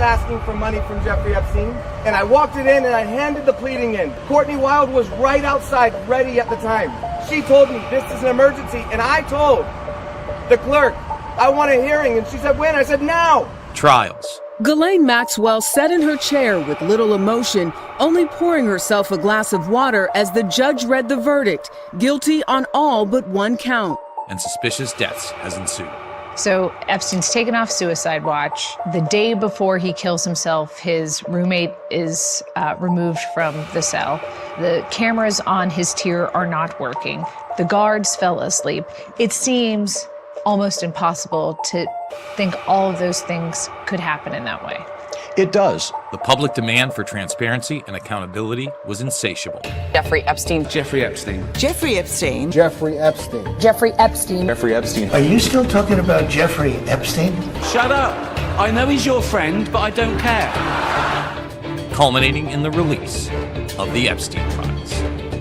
not asking for money from Jeffrey Epstein. And I walked it in and I handed the pleading in. Courtney Wild was right outside, ready at the time. She told me this is an emergency, and I told the clerk, I want a hearing, and she said, when? I said, now. Trials. Ghislaine Maxwell sat in her chair with little emotion, only pouring herself a glass of water as the judge read the verdict, guilty on all but one count. And suspicious deaths has ensued. So Epstein's taken off suicide watch. The day before he kills himself, his roommate is removed from the cell. The cameras on his tier are not working. The guards fell asleep. It seems almost impossible to think all of those things could happen in that way. It does. The public demand for transparency and accountability was insatiable. Jeffrey Epstein. Jeffrey Epstein. Jeffrey Epstein. Jeffrey Epstein. Jeffrey Epstein. Jeffrey Epstein. Are you still talking about Jeffrey Epstein? Shut up. I know he's your friend, but I don't care. Culminating in the release of the Epstein files.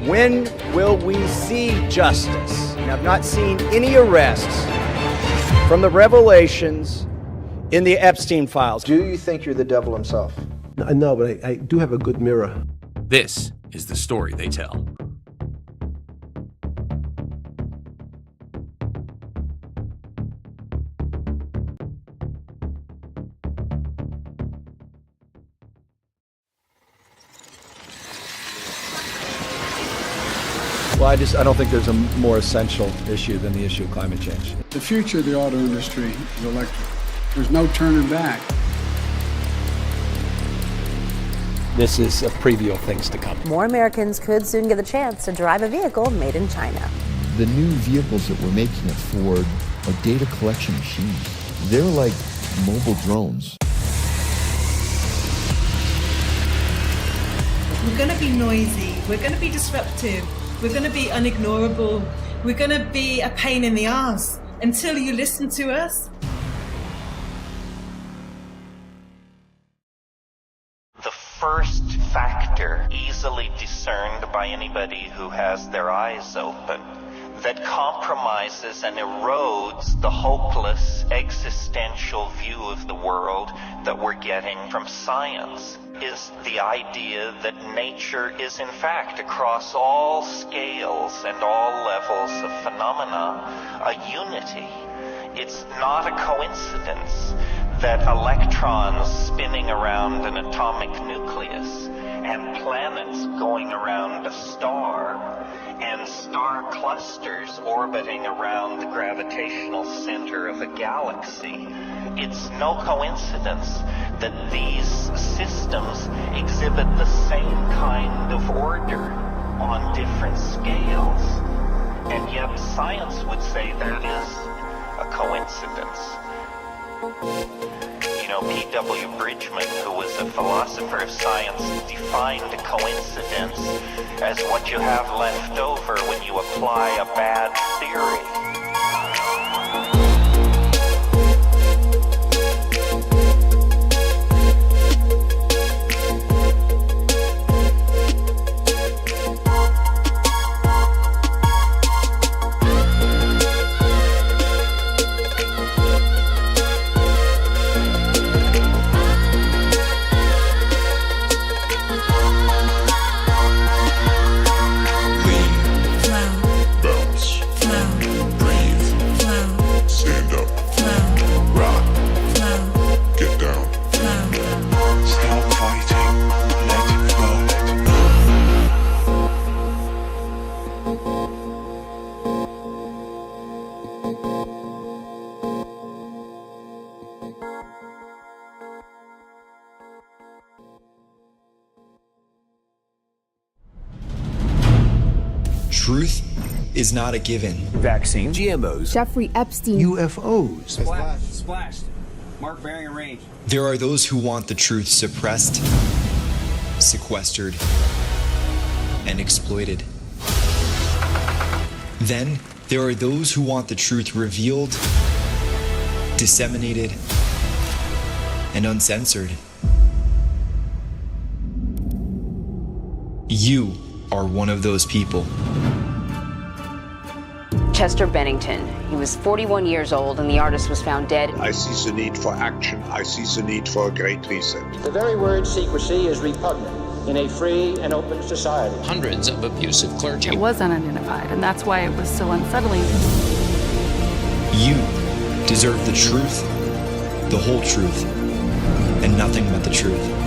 When will we see justice? I've not seen any arrests from the revelations in the Epstein files. Do you think you're the devil himself? No, but I do have a good mirror. This is the story they tell. Well, I don't think there's a more essential issue than the issue of climate change. The future of the auto industry is electric. There's no turning back. This is a preview of things to come. More Americans could soon get the chance to drive a vehicle made in China. The new vehicles that we're making at Ford are data collection machines. They're like mobile drones. We're going to be noisy. We're going to be disruptive. We're going to be unignorable. We're going to be a pain in the ass until you listen to us. The first factor, easily discerned by anybody who has their eyes open, that compromises and erodes the hopeless existential view of the world that we're getting from science, is the idea that nature is in fact, across all scales and all levels of phenomena, a unity. It's not a coincidence that electrons spinning around an atomic nucleus and planets going around a star and star clusters orbiting around the gravitational center of a galaxy. It's no coincidence that these systems exhibit the same kind of order on different scales. And yet science would say that is a coincidence. You know, P.W. Bridgman, who was a philosopher of science, defined a coincidence as what you have left over when you apply a bad theory. Truth is not a given. Vaccine, GMOs, Jeffrey Epstein, UFOs. Splashed. Mark bearing and range. There are those who want the truth suppressed, sequestered, and exploited. Then there are those who want the truth revealed, disseminated, and uncensored. You are one of those people. Chester Bennington. He was 41 years old and the artist was found dead. I see the need for action. I see the need for a great reset. The very word secrecy is repugnant in a free and open society. Hundreds of abusive clergy. It was unidentified, and that's why it was so unsettling. You deserve the truth, the whole truth, and nothing but the truth.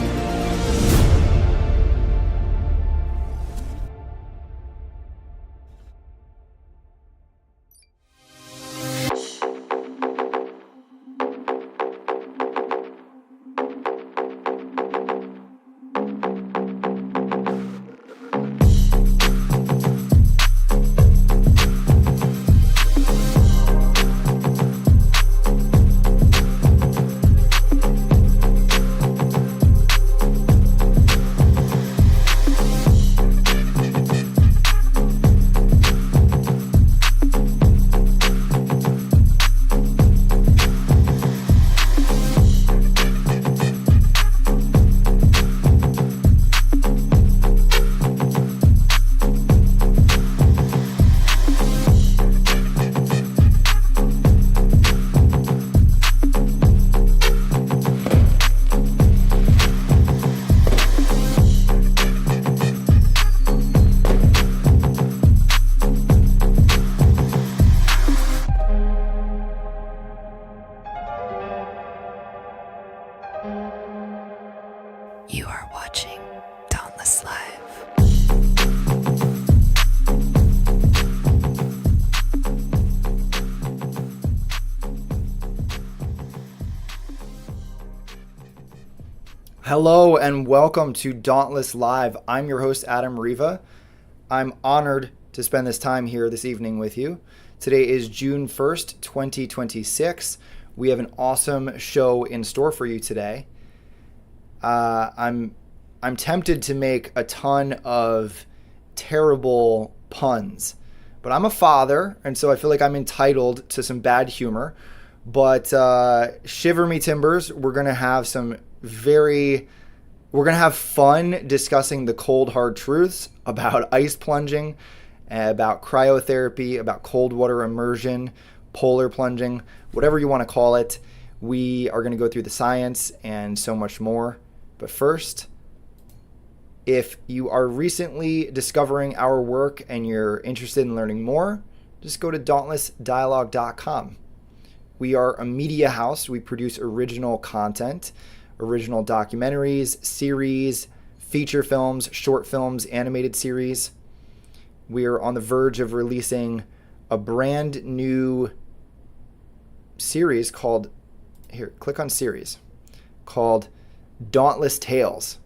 You are watching Dauntless Live. Hello and welcome to Dauntless Live. I'm your host, Adam Riva. I'm honored to spend this time here this evening with you. Today is June 1st, 2026. We have an awesome show in store for you today. I'm tempted to make a ton of terrible puns, but I'm a father, and so I feel like I'm entitled to some bad humor. But shiver me timbers, we're gonna have fun discussing the cold hard truths about ice plunging, about cryotherapy, about cold water immersion, polar plunging, whatever you want to call it. We are going to go through the science and so much more. But first, if you are recently discovering our work and you're interested in learning more, just go to dauntlessdialogue.com. We are a media house. We produce original content, original documentaries, series, feature films, short films, animated series. We are on the verge of releasing a brand new series called, here, click on series, called Dauntless Tales.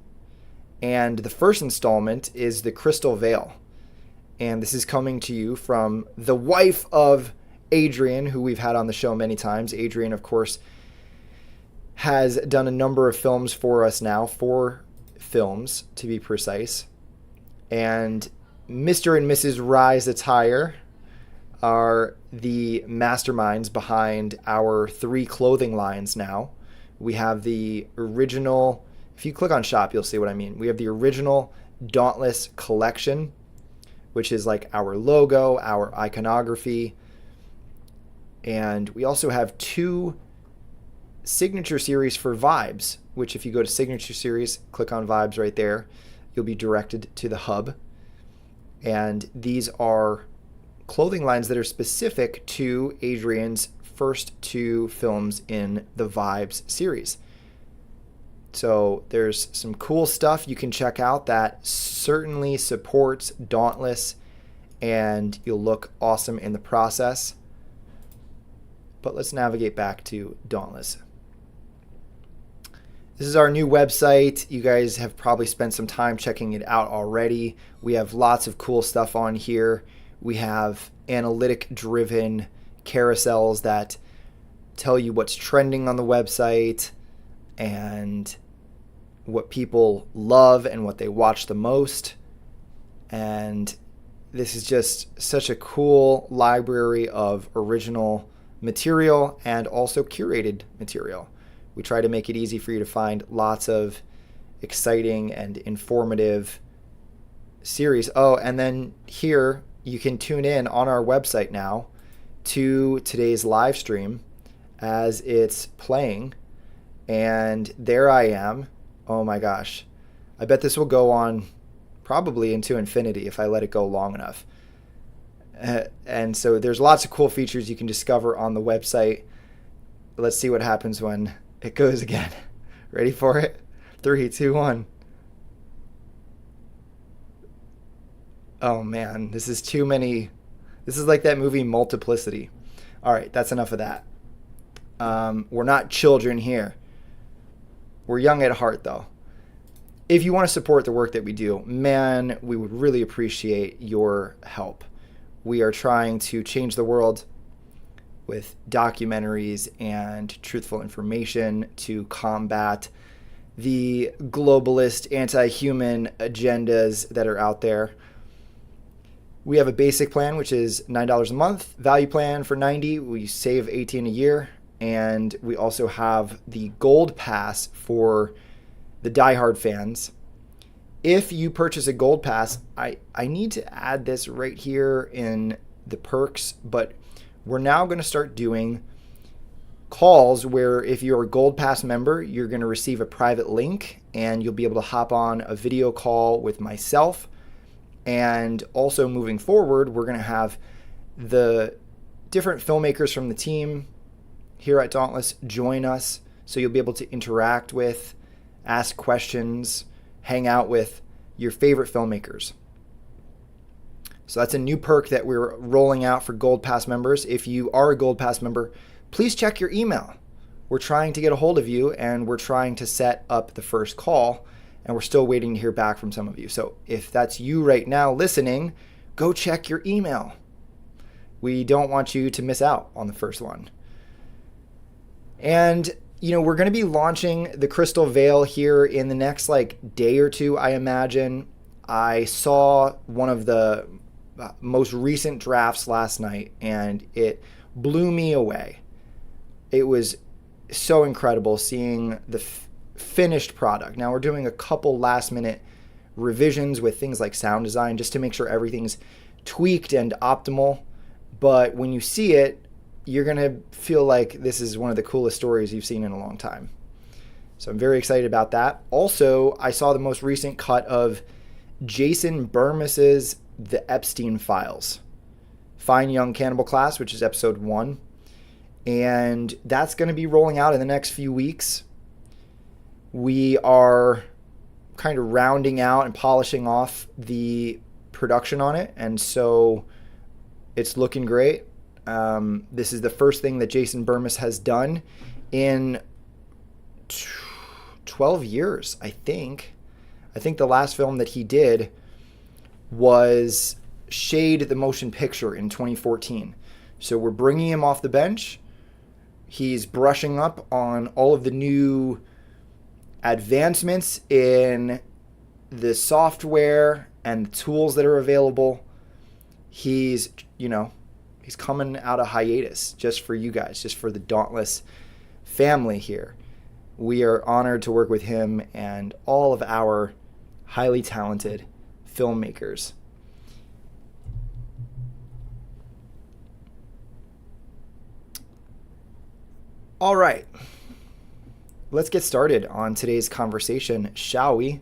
And the first installment is The Crystal Veil. And this is coming to you from the wife of Adrian, who we've had on the show many times. Adrian, of course, has done a number of films for us now, 4 films to be precise. And Mr. and Mrs. Rise Attire are the masterminds behind our 3 clothing lines now. We have the original, if you click on shop, you'll see what I mean. We have the original Dauntless collection, which is like our logo, our iconography. And we also have 2 signature series for Vibes, which if you go to signature series, click on Vibes right there, you'll be directed to the hub. And these are clothing lines that are specific to Adrian's first 2 films in the Vibes series. So there's some cool stuff you can check out that certainly supports Dauntless, and you'll look awesome in the process. But let's navigate back to Dauntless. This is our new website. You guys have probably spent some time checking it out already. We have lots of cool stuff on here. We have analytic-driven carousels that tell you what's trending on the website and what people love and what they watch the most. And this is just such a cool library of original material and also curated material. We try to make it easy for you to find lots of exciting and informative series. Oh, and then here you can tune in on our website now to today's live stream as it's playing. And there I am. Oh my gosh. I bet this will go on probably into infinity if I let it go long enough. And so there's lots of cool features you can discover on the website. Let's see what happens when it goes again. Ready for it? 3, 2, 1. Oh man, this is too many. This is like that movie Multiplicity. All right, that's enough of that. We're not children here. We're young at heart, though. If you want to support the work that we do, man, we would really appreciate your help. We are trying to change the world with documentaries and truthful information to combat the globalist, anti-human agendas that are out there. We have a basic plan, which is $9 a month. Value plan for $90, we save $18 a year. And we also have the gold pass for the diehard fans. If you purchase a gold pass, I need to add this right here in the perks, but we're now going to start doing calls where if you're a gold pass member, you're going to receive a private link and you'll be able to hop on a video call with myself. And also moving forward, we're going to have the different filmmakers from the team here at Dauntless join us, so you'll be able to interact with, ask questions, hang out with your favorite filmmakers. So that's a new perk that we're rolling out for Gold Pass members. If you are a Gold Pass member, please check your email. We're trying to get a hold of you, and we're trying to set up the first call, and we're still waiting to hear back from some of you. So if that's you right now listening, go check your email. We don't want you to miss out on the first one. And, we're going to be launching the Crystal Veil here in the next day or two, I imagine. I saw one of the most recent drafts last night and it blew me away. It was so incredible seeing the finished product. Now we're doing a couple last minute revisions with things like sound design just to make sure everything's tweaked and optimal. But when you see it, you're going to feel like this is one of the coolest stories you've seen in a long time. So I'm very excited about that. Also, I saw the most recent cut of Jason Burmis's The Epstein Files. Fine Young Cannibal Class, which is episode 1. And that's going to be rolling out in the next few weeks. We are kind of rounding out and polishing off the production on it. And so it's looking great. This is the first thing that Jason Burmis has done in 12 years, I think. I think the last film that he did was Shade the Motion Picture in 2014. So we're bringing him off the bench. He's brushing up on all of the new advancements in the software and the tools that are available. He's coming out of hiatus just for you guys, just for the Dauntless family here. We are honored to work with him and all of our highly talented filmmakers. All right, let's get started on today's conversation, shall we?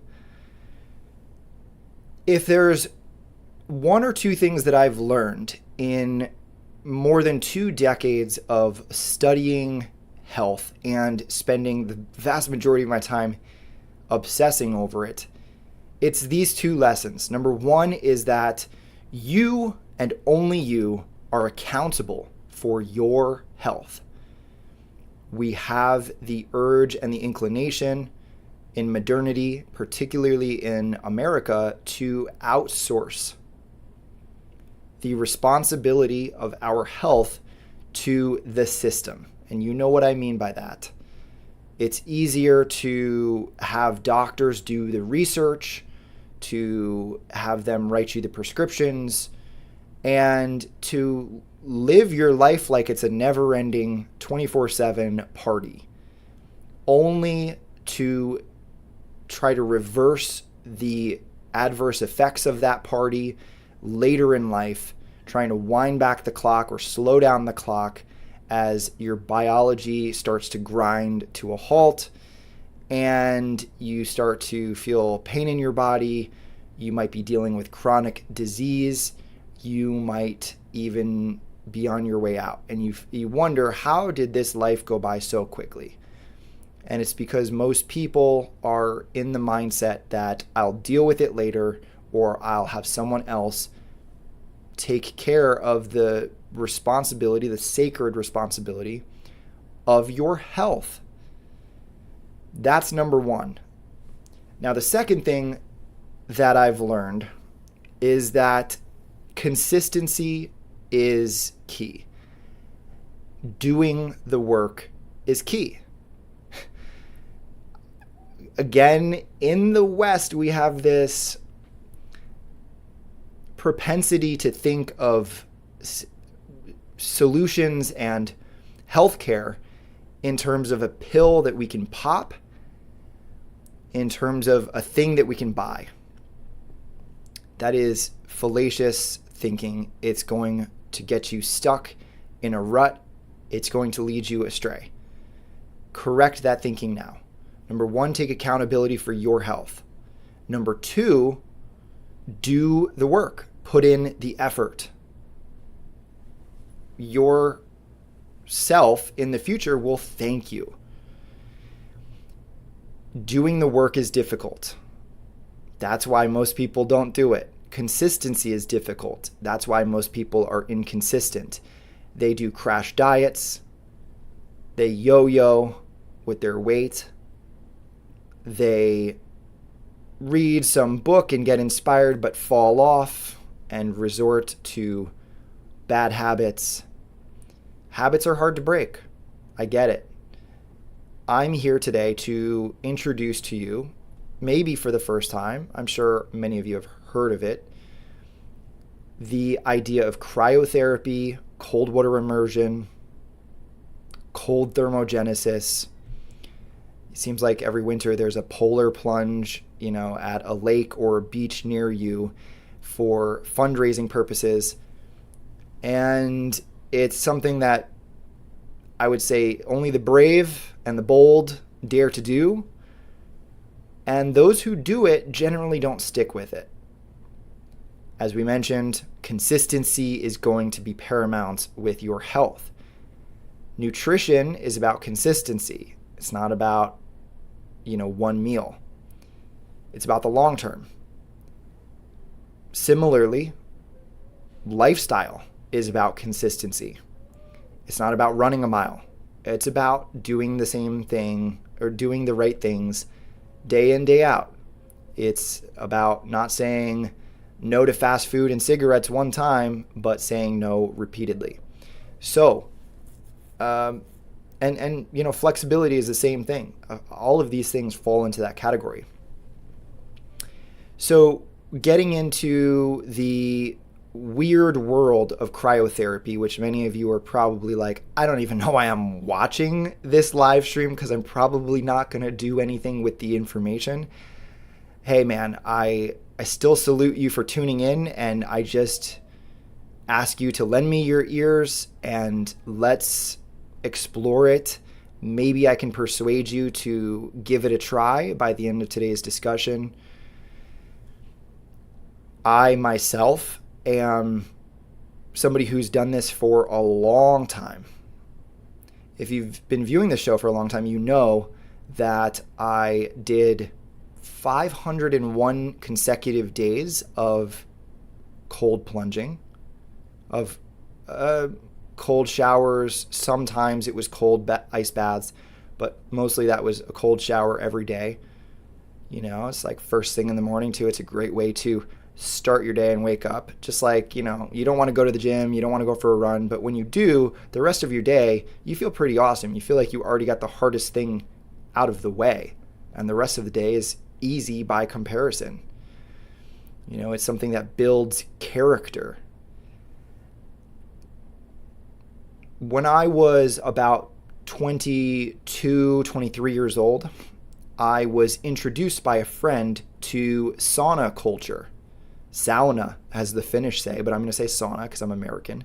If there's one or two things that I've learned in more than 2 decades of studying health and spending the vast majority of my time obsessing over it, it's these 2 lessons. Number 1 is that you and only you are accountable for your health. We have the urge and the inclination in modernity, particularly in America, to outsource the responsibility of our health to the system. And you know what I mean by that. It's easier to have doctors do the research, to have them write you the prescriptions, and to live your life like it's a never-ending 24/7 party, only to try to reverse the adverse effects of that party later in life trying to wind back the clock or slow down the clock as your biology starts to grind to a halt and you start to feel pain in your body. You might be dealing with chronic disease. You might even be on your way out. And you wonder, how did this life go by so quickly? And it's because most people are in the mindset that I'll deal with it later, or I'll have someone else take care of the responsibility, the sacred responsibility of your health. That's number one. Now, the second thing that I've learned is that consistency is key. Doing the work is key. Again, in the West, we have this propensity to think of solutions and healthcare in terms of a pill that we can pop, in terms of a thing that we can buy. That is fallacious thinking. It's going to get you stuck in a rut. It's going to lead you astray. Correct that thinking now. Number one, take accountability for your health. Number two, do the work. Put in the effort. Your self in the future will thank you. Doing the work is difficult. That's why most people don't do it. Consistency is difficult. That's why most people are inconsistent. They do crash diets. They yo-yo with their weight. They read some book and get inspired but fall off and resort to bad habits. Habits are hard to break. I get it. I'm here today to introduce to you, maybe for the first time, I'm sure many of you have heard of it, the idea of cryotherapy, cold water immersion, cold thermogenesis. It seems like every winter there's a polar plunge, at a lake or a beach near you for fundraising purposes. And it's something that I would say only the brave and the bold dare to do. And those who do it generally don't stick with it. As we mentioned, consistency is going to be paramount with your health. Nutrition is about consistency. It's not about, one meal. It's about the long term. Similarly, lifestyle is about consistency. It's not about running a mile. It's about doing the same thing or doing the right things day in, day out. It's about not saying no to fast food and cigarettes one time, but saying no repeatedly. So, flexibility is the same thing. All of these things fall into that category. So, getting into the weird world of cryotherapy, which many of you are probably like, I don't even know why I'm watching this live stream because I'm probably not going to do anything with the information. Hey man, I still salute you for tuning in, and I just ask you to lend me your ears and let's explore it. Maybe I can persuade you to give it a try by the end of today's discussion. I myself am somebody who's done this for a long time. If you've been viewing the show for a long time, you know that I did 501 consecutive days of cold plunging, of cold showers. Sometimes it was cold ice baths, but mostly that was a cold shower every day. It's like first thing in the morning too. It's a great way to start your day and wake up. Just like, you don't want to go to the gym, you don't want to go for a run, but when you do, the rest of your day, you feel pretty awesome. You feel like you already got the hardest thing out of the way, and the rest of the day is easy by comparison. It's something that builds character. When I was about 22, 23 years old, I was introduced by a friend to sauna culture. sauna, as the Finnish say, but I'm going to say sauna because I'm American.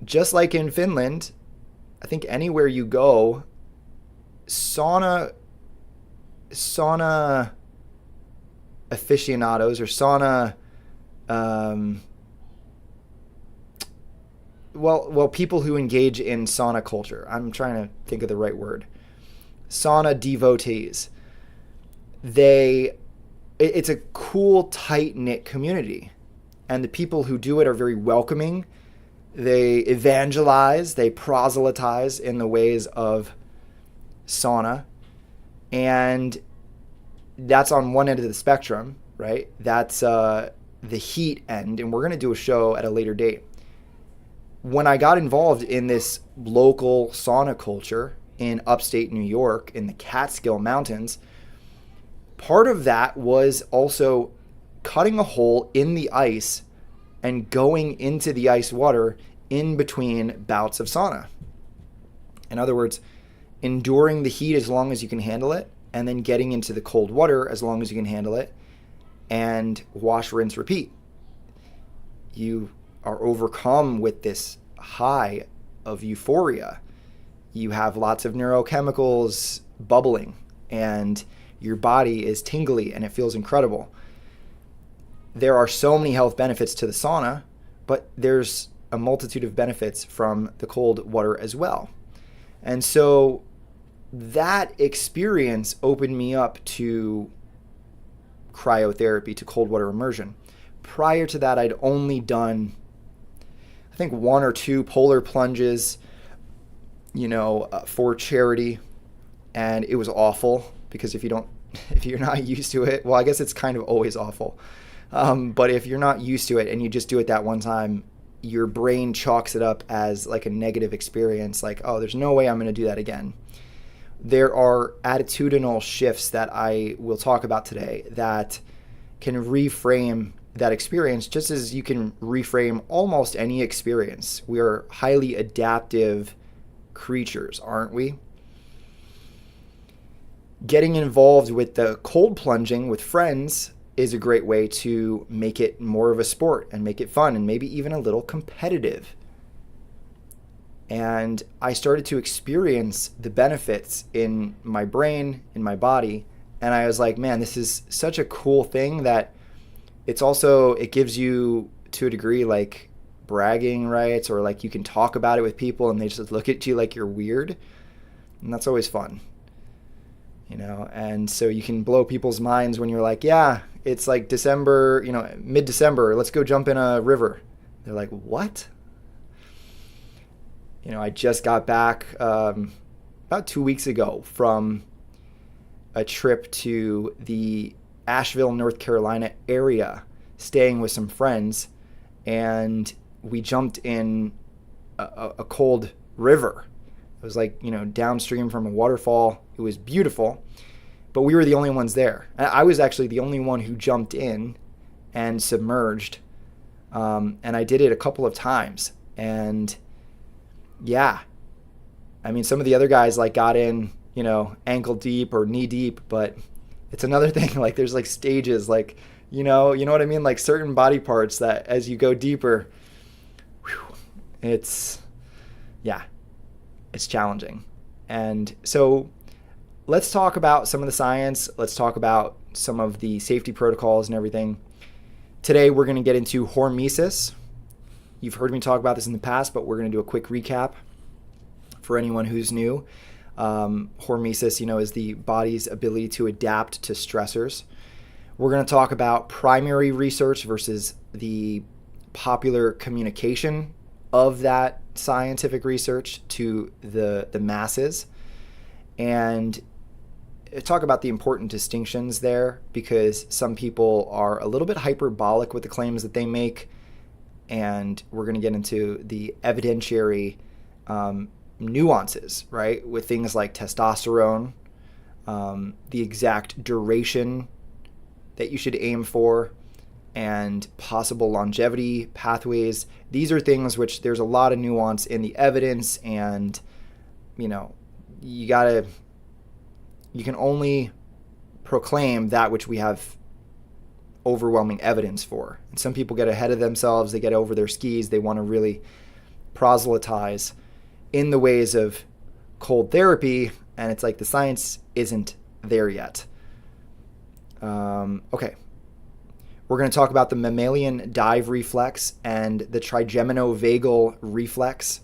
Just like in Finland, I think anywhere you go, sauna aficionados or sauna, people who engage in sauna culture. I'm trying to think of the right word. Sauna devotees. It's a cool, tight-knit community. And the people who do it are very welcoming. They evangelize, they proselytize in the ways of sauna. And that's on one end of the spectrum, right? That's the heat end. And we're going to do a show at a later date. When I got involved in this local sauna culture in upstate New York, in the Catskill Mountains, part of that was also cutting a hole in the ice and going into the ice water in between bouts of sauna. In other words, enduring the heat as long as you can handle it, and then getting into the cold water as long as you can handle it, and wash, rinse, repeat. You are overcome with this high of euphoria. You have lots of neurochemicals bubbling, and your body is tingly, and it feels incredible. There are so many health benefits to the sauna, but there's a multitude of benefits from the cold water as well. And so that experience opened me up to cryotherapy, to cold water immersion. Prior to that, I'd only done, I think, 1 or 2 polar plunges, for charity. And it was awful because if you're not used to it, well, I guess it's kind of always awful. But if you're not used to it and you just do it that one time, your brain chalks it up as like a negative experience. Like, oh, there's no way I'm going to do that again. There are attitudinal shifts that I will talk about today that can reframe that experience, just as you can reframe almost any experience. We are highly adaptive creatures, aren't we? Getting involved with the cold plunging with friends is a great way to make it more of a sport and make it fun and maybe even a little competitive. And I started to experience the benefits in my brain, in my body, and I was like, man, this is such a cool thing that it gives you, to a degree, like bragging rights, or like you can talk about it with people and they just look at you like you're weird. And that's always fun. And so you can blow people's minds when you're like, yeah, it's like December, mid-December, let's go jump in a river. They're like, what? I just got back about 2 weeks ago from a trip to the Asheville, North Carolina area, staying with some friends, and we jumped in a cold river. It was like, downstream from a waterfall. It was beautiful, but we were the only ones there. I was actually the only one who jumped in and submerged, and I did it a couple of times. And yeah, I mean, some of the other guys like got in, ankle deep or knee deep, but it's another thing. Like there's like stages, like, you know what I mean? Like certain body parts that as you go deeper, it's challenging. And so let's talk about some of the science. Let's talk about some of the safety protocols and everything. Today, we're going to get into hormesis. You've heard me talk about this in the past, but we're going to do a quick recap for anyone who's new. Hormesis, is the body's ability to adapt to stressors. We're going to talk about primary research versus the popular communication of that scientific research to the masses, and talk about the important distinctions there, because some people are a little bit hyperbolic with the claims that they make, and we're going to get into the evidentiary nuances, right, with things like testosterone, the exact duration that you should aim for, and possible longevity pathways. These are things which there's a lot of nuance in the evidence, and you can only proclaim that which we have overwhelming evidence for. And some people get ahead of themselves, they get over their skis, they want to really proselytize in the ways of cold therapy, and it's like the science isn't there yet. Okay. We're going to talk about the mammalian dive reflex and the trigeminovagal reflex,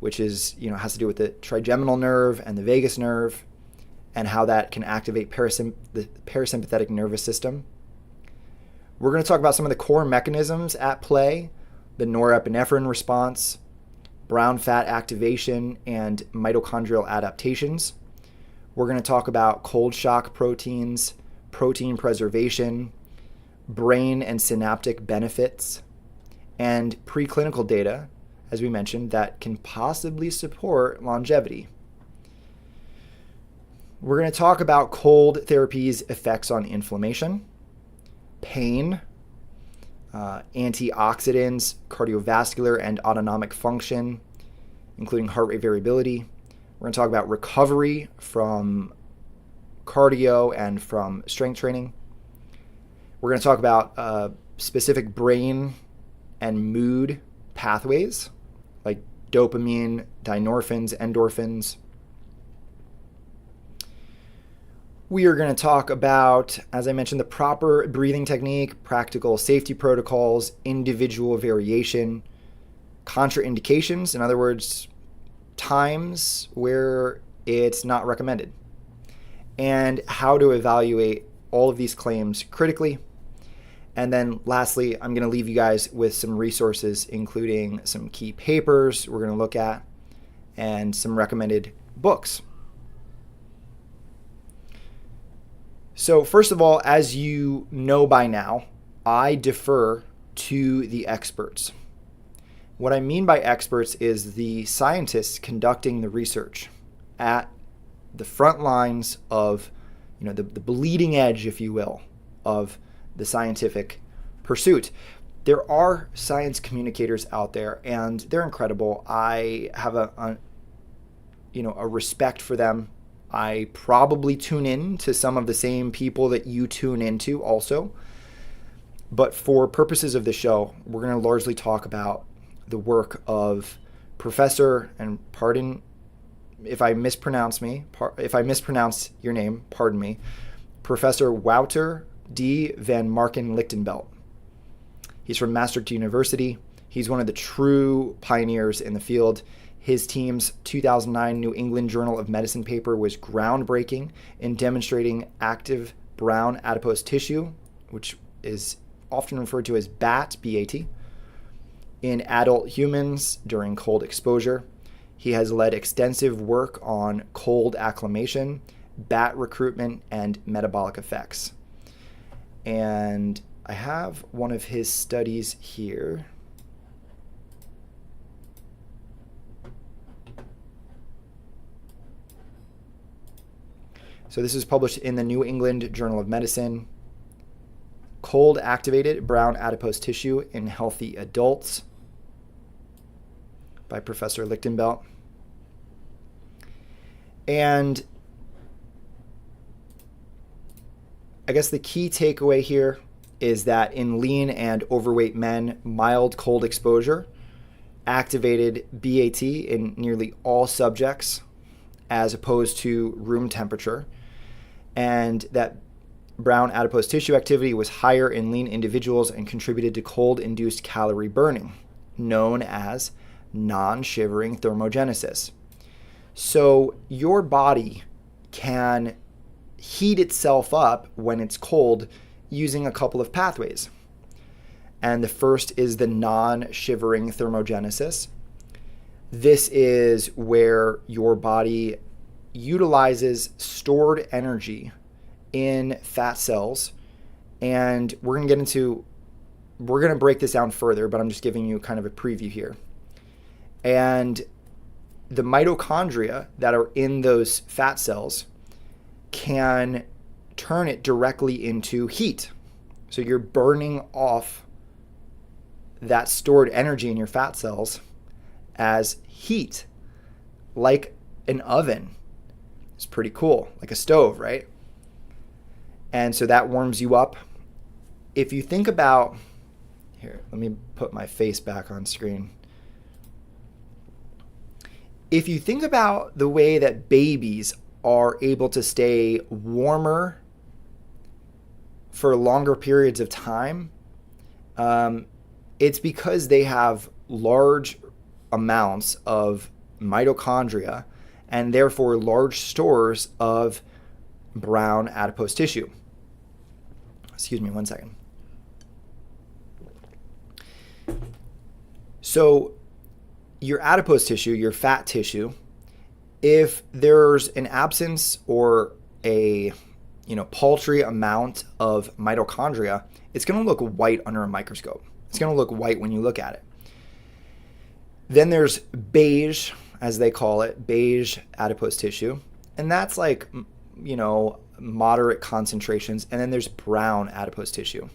which is, has to do with the trigeminal nerve and the vagus nerve, and how that can activate the parasympathetic nervous system. We're going to talk about some of the core mechanisms at play, the norepinephrine response, brown fat activation, and mitochondrial adaptations. We're going to talk about cold shock proteins, protein preservation, brain and synaptic benefits, and preclinical data, as we mentioned, that can possibly support longevity. We're going to talk about cold therapy's effects on inflammation, pain, antioxidants, cardiovascular and autonomic function, including heart rate variability. We're going to talk about recovery from cardio and from strength training. We're going to talk about specific brain and mood pathways like dopamine, dynorphins, endorphins. We are going to talk about, as I mentioned, the proper breathing technique, practical safety protocols, individual variation, contraindications, in other words, times where it's not recommended, and how to evaluate all of these claims critically. And then lastly, I'm going to leave you guys with some resources, including some key papers we're going to look at and some recommended books. So first of all, as you know by now, I defer to the experts. What I mean by experts is the scientists conducting the research at the front lines of, the bleeding edge, if you will, of the scientific pursuit. There are science communicators out there, and they're incredible. I have a respect for them. I probably tune in to some of the same people that you tune into also. But for purposes of the show, we're going to largely talk about the work of Professor, and pardon if I mispronounce your name, pardon me, Professor Wouter D. van Marken Lichtenbelt. He's from Maastricht University. He's one of the true pioneers in the field. His team's 2009 New England Journal of Medicine paper was groundbreaking in demonstrating active brown adipose tissue, which is often referred to as BAT, B-A-T, in adult humans during cold exposure. He has led extensive work on cold acclimation, BAT recruitment, and metabolic effects. And I have one of his studies here. So this is published in the New England Journal of Medicine. Cold activated brown adipose tissue in healthy adults by Professor Lichtenbelt. And I guess the key takeaway here is that in lean and overweight men, mild cold exposure activated BAT in nearly all subjects as opposed to room temperature, and that brown adipose tissue activity was higher in lean individuals and contributed to cold-induced calorie burning, known as non-shivering thermogenesis. So your body can heat itself up when it's cold using a couple of pathways. And the first is the non-shivering thermogenesis. This is where your body utilizes stored energy in fat cells. And we're going to break this down further, but I'm just giving you kind of a preview here. And the mitochondria that are in those fat cells can turn it directly into heat. So you're burning off that stored energy in your fat cells as heat, like an oven. It's pretty cool, like a stove, right? And so that warms you up if you think about, here, let me put my face back on screen. If you think about the way that babies are able to stay warmer for longer periods of time, it's because they have large amounts of mitochondria and therefore large stores of brown adipose tissue. Excuse me 1 second. So your adipose tissue, your fat tissue, if there's an absence or a paltry amount of mitochondria, it's going to look white under a microscope. It's going to look white when you look at it. Then there's beige, as they call it, beige adipose tissue. And that's like, moderate concentrations. And then there's brown adipose tissue.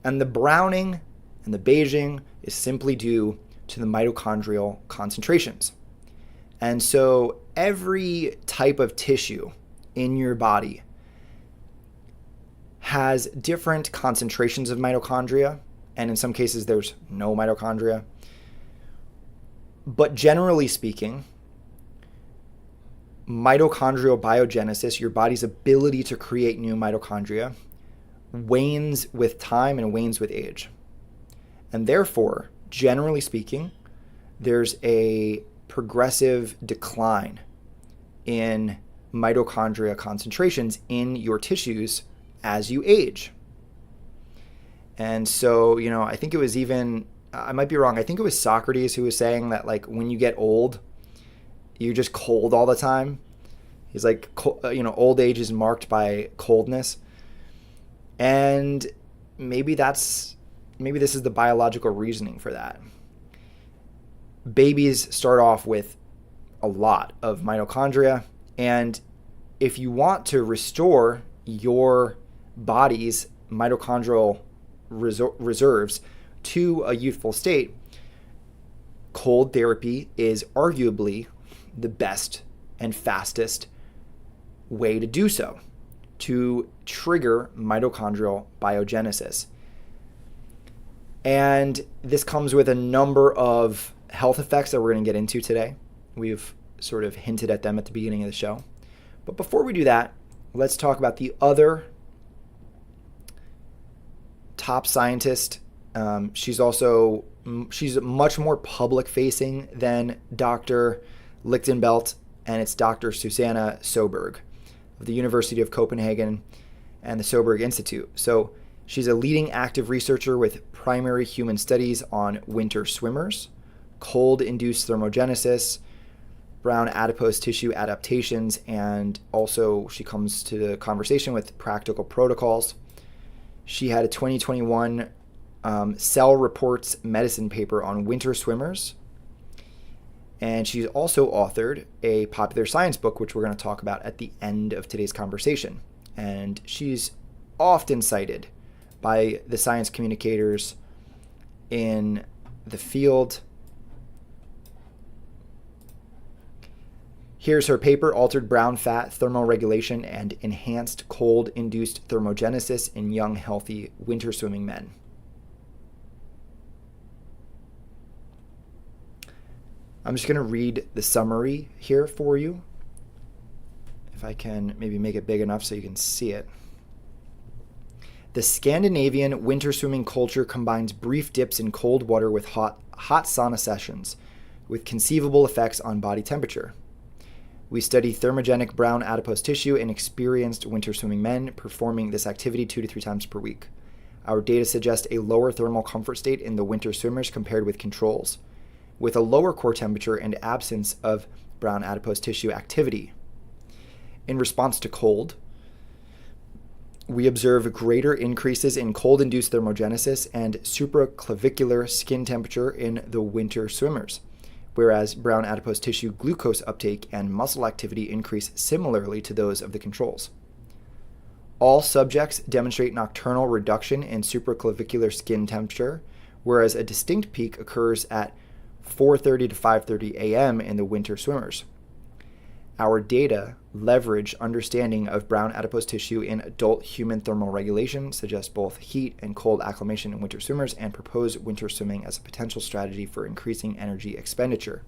And the browning and the beiging is simply due to the mitochondrial concentrations. And so every type of tissue in your body has different concentrations of mitochondria, and in some cases there's no mitochondria. But generally speaking, mitochondrial biogenesis, your body's ability to create new mitochondria, wanes with time and wanes with age. And therefore, generally speaking, there's a progressive decline in mitochondria concentrations in your tissues as you age. And so, I think it was even, I might be wrong, I think it was Socrates who was saying that, like, when you get old, you're just cold all the time. He's like, old age is marked by coldness. And maybe this is the biological reasoning for that. Babies start off with a lot of mitochondria, and if you want to restore your body's mitochondrial reserves to a youthful state, cold therapy is arguably the best and fastest way to do so, to trigger mitochondrial biogenesis. And this comes with a number of health effects that we're going to get into today. We've sort of hinted at them at the beginning of the show. But before we do that, let's talk about the other top scientist. She's much more public facing than Dr. Lichtenbelt, and it's Dr. Susanna Søberg of the University of Copenhagen and the Søberg Institute. So she's a leading active researcher with primary human studies on winter swimmers, cold-induced thermogenesis, brown adipose tissue adaptations, and also she comes to the conversation with practical protocols. She had a 2021 Cell Reports medicine paper on winter swimmers, and she's also authored a popular science book, which we're going to talk about at the end of today's conversation. And she's often cited by the science communicators in the field. Here's her paper, Altered Brown Fat Thermoregulation and Enhanced Cold-Induced Thermogenesis in Young, Healthy Winter Swimming Men. I'm just going to read the summary here for you, if I can maybe make it big enough so you can see it. The Scandinavian winter swimming culture combines brief dips in cold water with hot sauna sessions, with conceivable effects on body temperature. We study thermogenic brown adipose tissue in experienced winter swimming men performing this activity 2 to 3 times per week. Our data suggest a lower thermal comfort state in the winter swimmers compared with controls, with a lower core temperature and absence of brown adipose tissue activity. In response to cold, we observe greater increases in cold-induced thermogenesis and supraclavicular skin temperature in the winter swimmers, whereas brown adipose tissue glucose uptake and muscle activity increase similarly to those of the controls. All subjects demonstrate nocturnal reduction in supraclavicular skin temperature, whereas a distinct peak occurs at 4:30 to 5:30 a.m. in the winter swimmers. our data leverage understanding of brown adipose tissue in adult human thermal regulation, suggest both heat and cold acclimation in winter swimmers, and propose winter swimming as a potential strategy for increasing energy expenditure.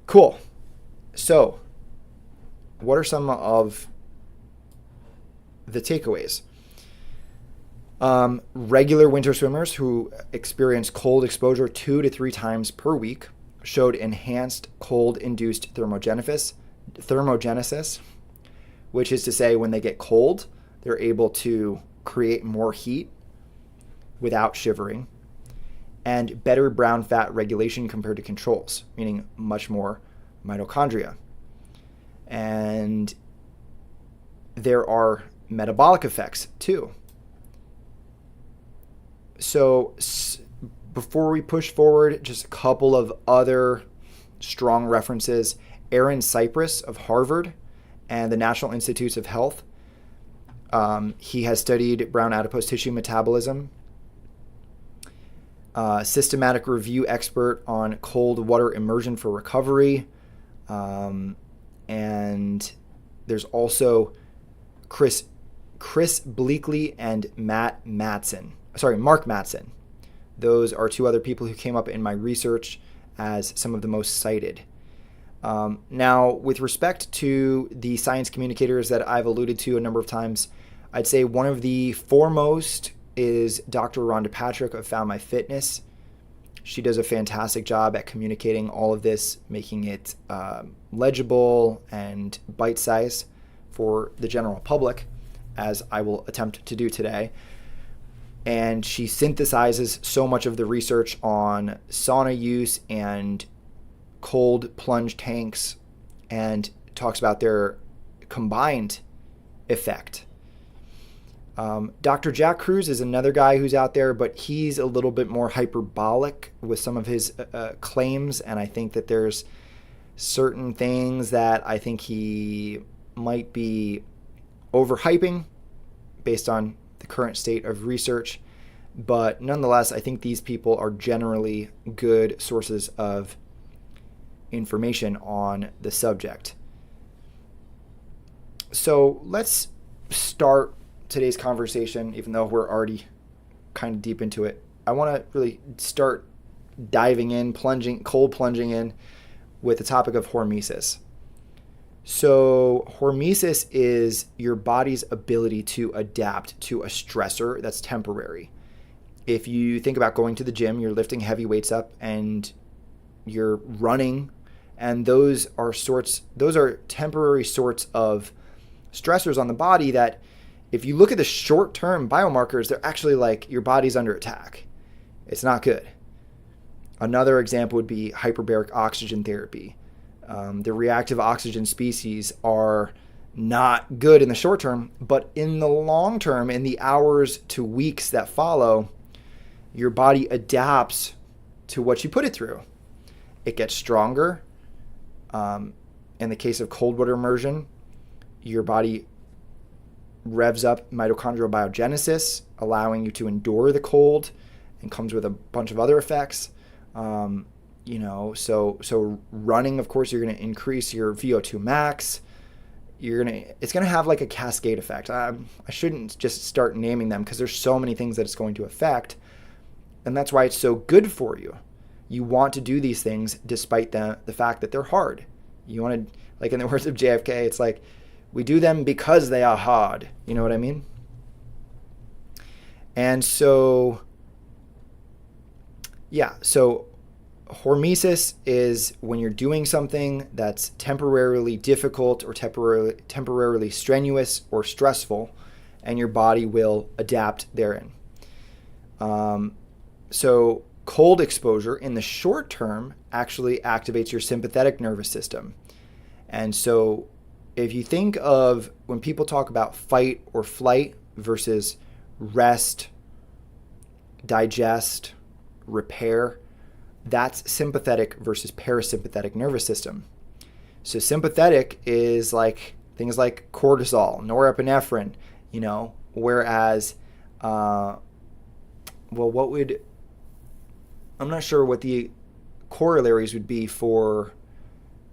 Cool. So, what are some of the takeaways? Regular winter swimmers who experience cold exposure 2 to 3 times per week showed enhanced cold-induced thermogenesis, which is to say when they get cold, they're able to create more heat without shivering, and better brown fat regulation compared to controls, meaning much more mitochondria. And there are metabolic effects too. So before we push forward, just a couple of other strong references. Aaron Cypress of Harvard and the National Institutes of Health. He has studied brown adipose tissue metabolism. Systematic review expert on cold water immersion for recovery. And there's also Chris Bleakley and Mark Mattson. Those are 2 other people who came up in my research as some of the most cited. Now, with respect to the science communicators that I've alluded to a number of times, I'd say one of the foremost is Dr. Rhonda Patrick of Found My Fitness. She does a fantastic job at communicating all of this, making it legible and bite-sized for the general public, as I will attempt to do today. And she synthesizes so much of the research on sauna use and cold plunge tanks and talks about their combined effect. Dr. Jack Kruse is another guy who's out there, but he's a little bit more hyperbolic with some of his claims, and I think that there's certain things that I think he might be overhyping based on the current state of research. But nonetheless, I think these people are generally good sources of information on the subject. So let's start today's conversation, even though we're already kind of deep into it. I want to really start diving in, cold plunging in with the topic of hormesis. So hormesis is your body's ability to adapt to a stressor that's temporary. If you think about going to the gym, you're lifting heavy weights up and you're running, and those are temporary sorts of stressors on the body that if you look at the short-term biomarkers, they're actually like your body's under attack. It's not good. Another example would be hyperbaric oxygen therapy. The reactive oxygen species are not good in the short term, but in the long term, in the hours to weeks that follow, your body adapts to what you put it through. It gets stronger. In the case of cold water immersion, your body revs up mitochondrial biogenesis, allowing you to endure the cold, and comes with a bunch of other effects. So running, of course, you're going to increase your VO2 max. It's going to have like a cascade effect. I shouldn't just start naming them because there's so many things that it's going to affect. And that's why it's so good for you. You want to do these things despite the fact that they're hard. You want to, like in the words of JFK, it's like, we do them because they are hard. You know what I mean? And so, so hormesis is when you're doing something that's temporarily difficult or temporarily strenuous or stressful, and your body will adapt therein. So cold exposure in the short term actually activates your sympathetic nervous system. And so if you think of when people talk about fight or flight versus rest, digest, repair, that's sympathetic versus parasympathetic nervous system. So sympathetic is like things like cortisol, norepinephrine, whereas, I'm not sure what the corollaries would be for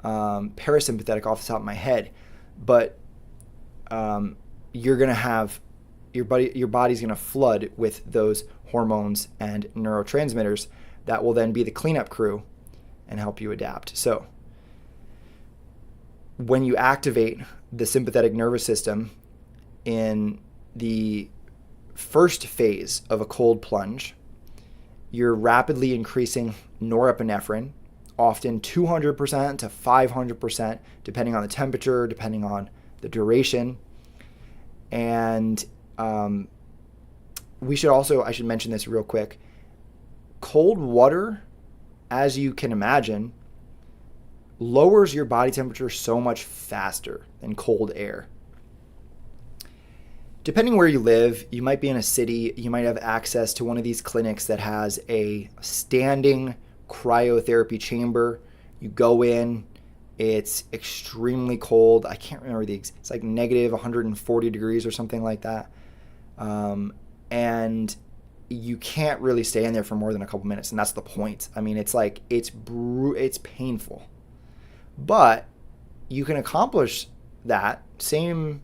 parasympathetic off the top of my head, but you're going to have your body's going to flood with those hormones and neurotransmitters that will then be the cleanup crew and help you adapt. So when you activate the sympathetic nervous system in the first phase of a cold plunge, you're rapidly increasing norepinephrine, often 200% to 500%, depending on the temperature, depending on the duration. And I should mention this real quick. Cold water, as you can imagine, lowers your body temperature so much faster than cold air. Depending where you live, you might be in a city, you might have access to one of these clinics that has a standing cryotherapy chamber. You go in, it's extremely cold. I can't remember it's like negative 140 degrees or something like that. And you can't really stay in there for more than a couple minutes, and that's the point. I mean, it's like, it's painful. But you can accomplish that same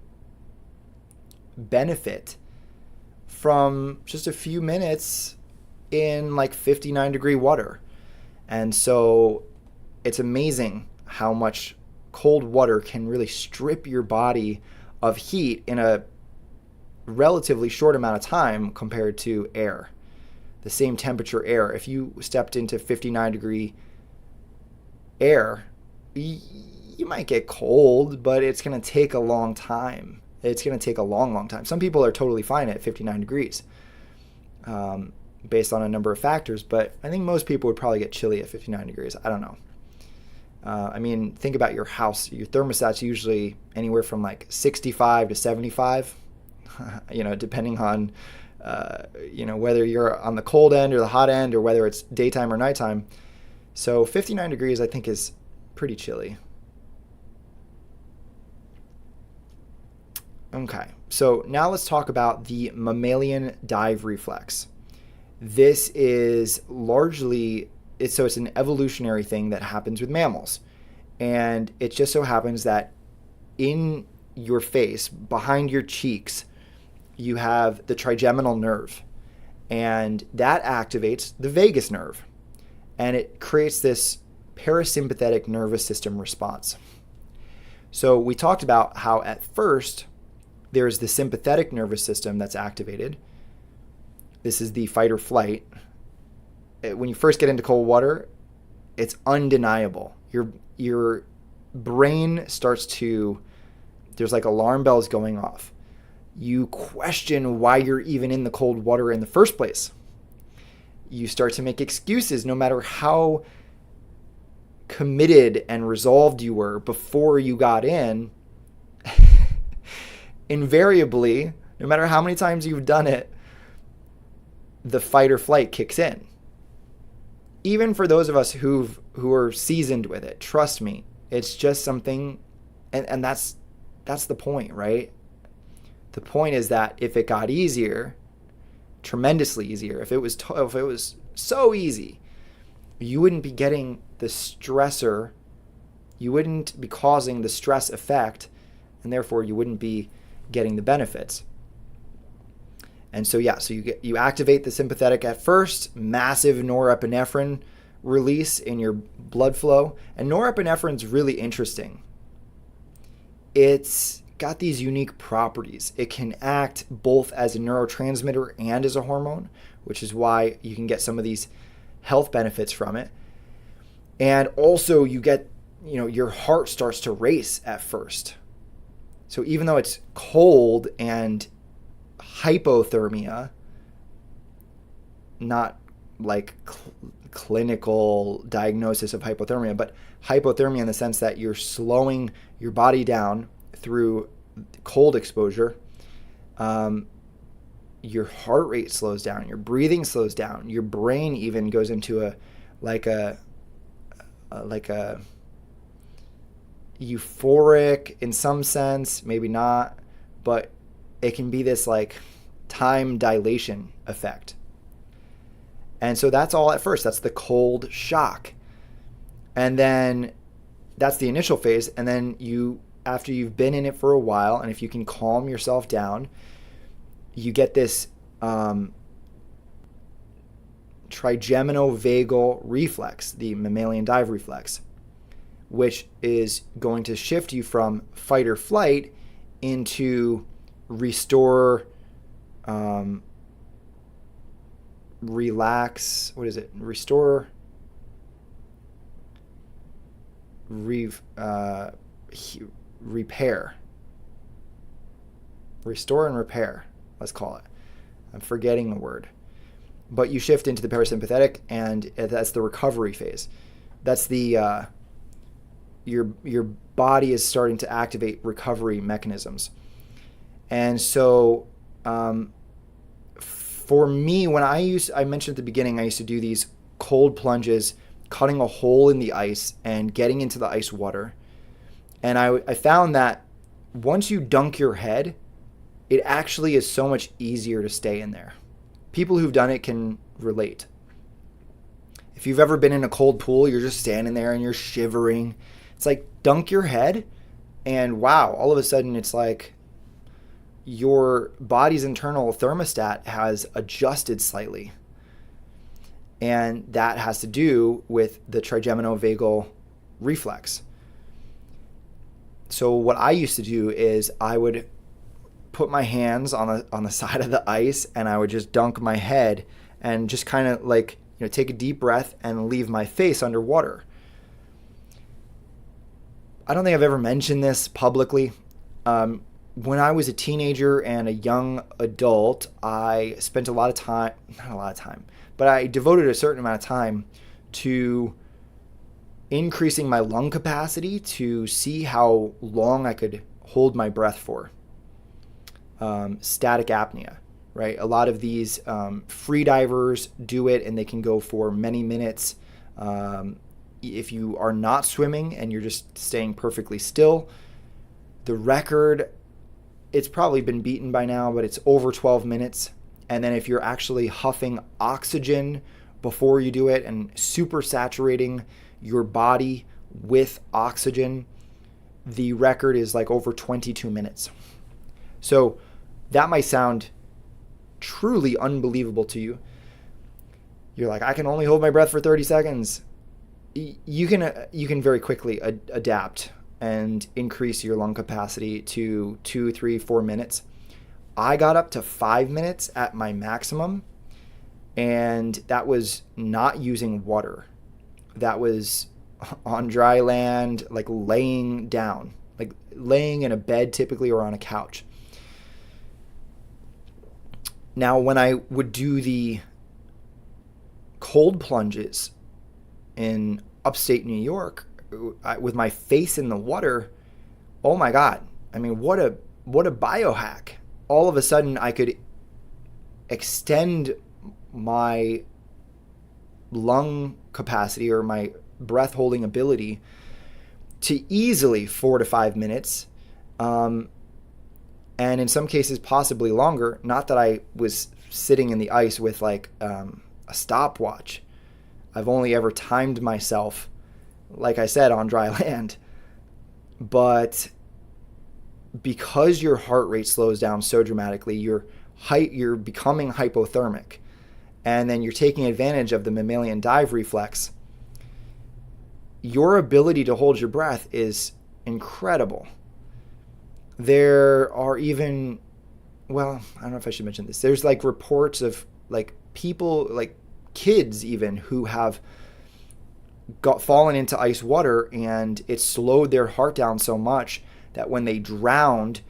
benefit from just a few minutes in like 59 degree water. And so it's amazing how much cold water can really strip your body of heat in a relatively short amount of time compared to air. The same temperature air. If you stepped into 59 degree air, you might get cold, but it's going to take a long time. It's going to take a long, long time. Some people are totally fine at 59 degrees based on a number of factors, but I think most people would probably get chilly at 59 degrees. I don't know. I mean, think about your house. Your thermostat's usually anywhere from like 65 to 75, depending on, whether you're on the cold end or the hot end or whether it's daytime or nighttime. So 59 degrees, I think, is pretty chilly. Okay, so now let's talk about the mammalian dive reflex. This is largely, it's an evolutionary thing that happens with mammals. And it just so happens that in your face, behind your cheeks, you have the trigeminal nerve. And that activates the vagus nerve. And it creates this parasympathetic nervous system response. So we talked about how at first there's the sympathetic nervous system that's activated. This is the fight or flight. When you first get into cold water, it's undeniable. Your brain starts to, there's like alarm bells going off. You question why you're even in the cold water in the first place. You start to make excuses no matter how committed and resolved you were before you got in. Invariably, no matter how many times you've done it, the fight or flight kicks in. Even for those of us who are seasoned with it, trust me, it's just something, and that's the point, right? The point is that if it got easier, tremendously easier, if it was so easy, you wouldn't be getting the stressor, you wouldn't be causing the stress effect, and therefore you wouldn't be getting the benefits. And so you activate the sympathetic at first, massive norepinephrine release in your blood flow. And norepinephrine's really interesting. It's got these unique properties. It can act both as a neurotransmitter and as a hormone, which is why you can get some of these health benefits from it. And also you get, your heart starts to race at first. So even though it's cold and hypothermia, not like clinical diagnosis of hypothermia, but hypothermia in the sense that you're slowing your body down through cold exposure, your heart rate slows down, your breathing slows down, your brain even goes into a euphoric in some sense, maybe not, but it can be this like time dilation effect. And so that's all at first. That's the cold shock. And then that's the initial phase. And then after you've been in it for a while, and if you can calm yourself down, you get this trigeminovagal reflex, the mammalian dive reflex, which is going to shift you from fight or flight into restore, relax, what is it? Restore, repair. Restore and repair, let's call it. I'm forgetting the word. But you shift into the parasympathetic, and that's the recovery phase. That's the your body is starting to activate recovery mechanisms. And so for me, when I mentioned at the beginning, I used to do these cold plunges, cutting a hole in the ice and getting into the ice water. And I found that once you dunk your head, it actually is so much easier to stay in there. People who've done it can relate. If you've ever been in a cold pool, you're just standing there and you're shivering. It's like dunk your head and wow, all of a sudden it's like your body's internal thermostat has adjusted slightly. And that has to do with the trigeminovagal reflex. So what I used to do is I would put my hands on the side of the ice and I would just dunk my head and just kind of like, take a deep breath and leave my face underwater. I don't think I've ever mentioned this publicly. When I was a teenager and a young adult, I spent not a lot of time, but I devoted a certain amount of time to increasing my lung capacity to see how long I could hold my breath for. Static apnea, right? A lot of these free divers do it and they can go for many minutes. If you are not swimming and you're just staying perfectly still, the record, it's probably been beaten by now, but it's over 12 minutes. And then if you're actually huffing oxygen before you do it and super saturating your body with oxygen, the record is like over 22 minutes. So that might sound truly unbelievable to you. You're like, I can only hold my breath for 30 seconds. You can very quickly adapt and increase your lung capacity to 2, 3, 4 minutes. I got up to 5 minutes at my maximum, and that was not using water. That was on dry land, like laying down, like laying in a bed typically or on a couch. Now, when I would do the cold plunges in upstate New York with my face in the water, oh my God. I mean, what a biohack. All of a sudden I could extend my lung capacity or my breath holding ability to easily 4 to 5 minutes. And in some cases, possibly longer. Not that I was sitting in the ice with like a stopwatch. I've only ever timed myself, like I said, on dry land. But because your heart rate slows down so dramatically, you're becoming hypothermic. And then you're taking advantage of the mammalian dive reflex. Your ability to hold your breath is incredible. There are even, well, I don't know if I should mention this. There's like reports of like people, like kids even, who have fallen into ice water and it slowed their heart down so much that when they drowned,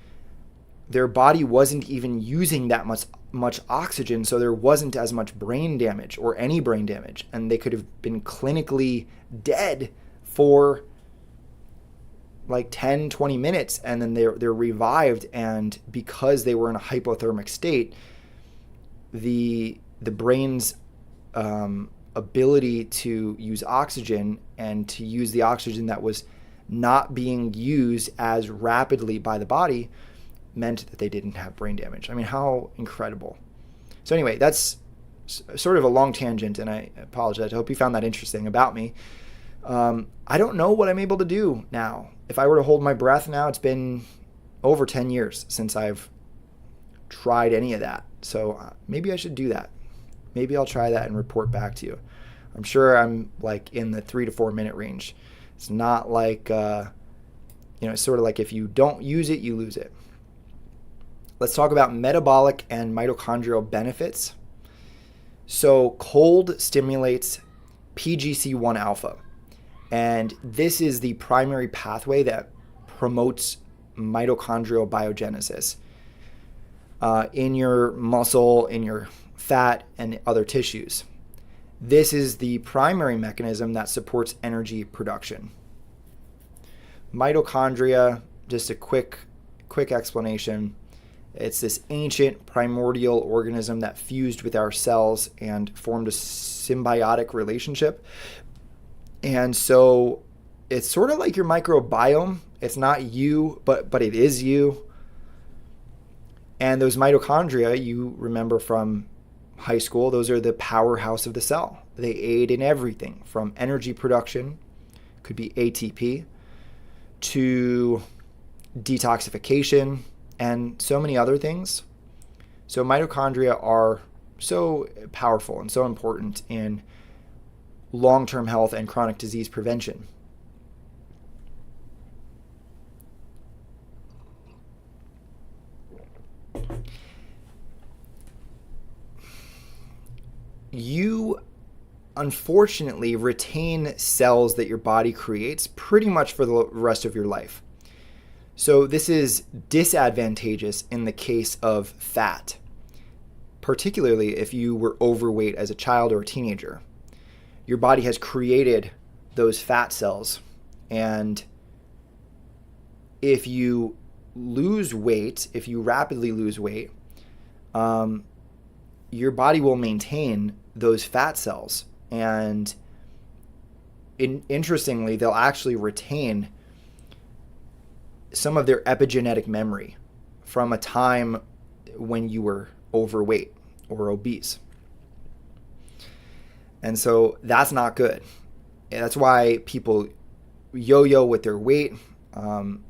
their body wasn't even using that much oxygen, so there wasn't as much brain damage or any brain damage, and they could have been clinically dead for like 10, 20 minutes, and then they're revived, and because they were in a hypothermic state, the brain's ability to use oxygen and to use the oxygen that was not being used as rapidly by the body meant that they didn't have brain damage. I mean, how incredible. So anyway, that's sort of a long tangent, and I apologize. I hope you found that interesting about me. I don't know what I'm able to do now. If I were to hold my breath now, it's been over 10 years since I've tried any of that. So maybe I should do that. Maybe I'll try that and report back to you. I'm sure I'm like in the 3 to 4 minute range. It's not like, it's sort of like if you don't use it, you lose it. Let's talk about metabolic and mitochondrial benefits. So cold stimulates PGC1 alpha. And this is the primary pathway that promotes mitochondrial biogenesis in your muscle, in your fat, and other tissues. This is the primary mechanism that supports energy production. Mitochondria, just a quick explanation. It's this ancient primordial organism that fused with our cells and formed a symbiotic relationship. And so it's sort of like your microbiome. It's not you, but it is you. And those mitochondria, you remember from high school, those are the powerhouse of the cell. They aid in everything from energy production, could be ATP, to detoxification, and so many other things. So mitochondria are so powerful and so important in long-term health and chronic disease prevention. You unfortunately retain cells that your body creates pretty much for the rest of your life. So this is disadvantageous in the case of fat, particularly if you were overweight as a child or a teenager. Your body has created those fat cells, and if you lose weight, if you rapidly lose weight, your body will maintain those fat cells, and interestingly, they'll actually retain some of their epigenetic memory from a time when you were overweight or obese. And so that's not good. And that's why people yo-yo with their weight.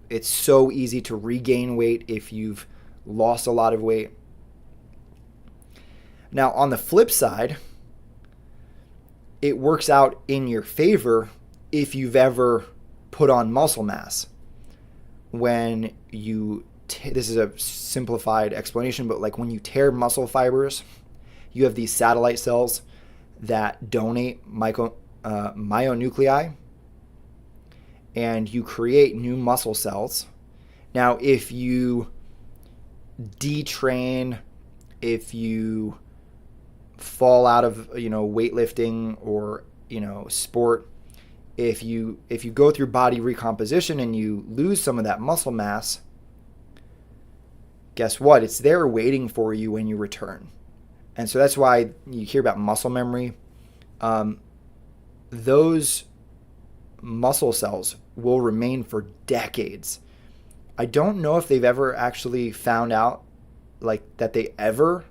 It's so easy to regain weight if you've lost a lot of weight. Now, on the flip side, it works out in your favor if you've ever put on muscle mass. When you, this is a simplified explanation, but like when you tear muscle fibers, you have these satellite cells that donate myonuclei, and you create new muscle cells. Now, if you detrain, if you fall out of weightlifting or sport, if you go through body recomposition and you lose some of that muscle mass, guess what? It's there waiting for you when you return. And so that's why you hear about muscle memory. Those muscle cells will remain for decades. I don't know if they've ever actually found out like that they ever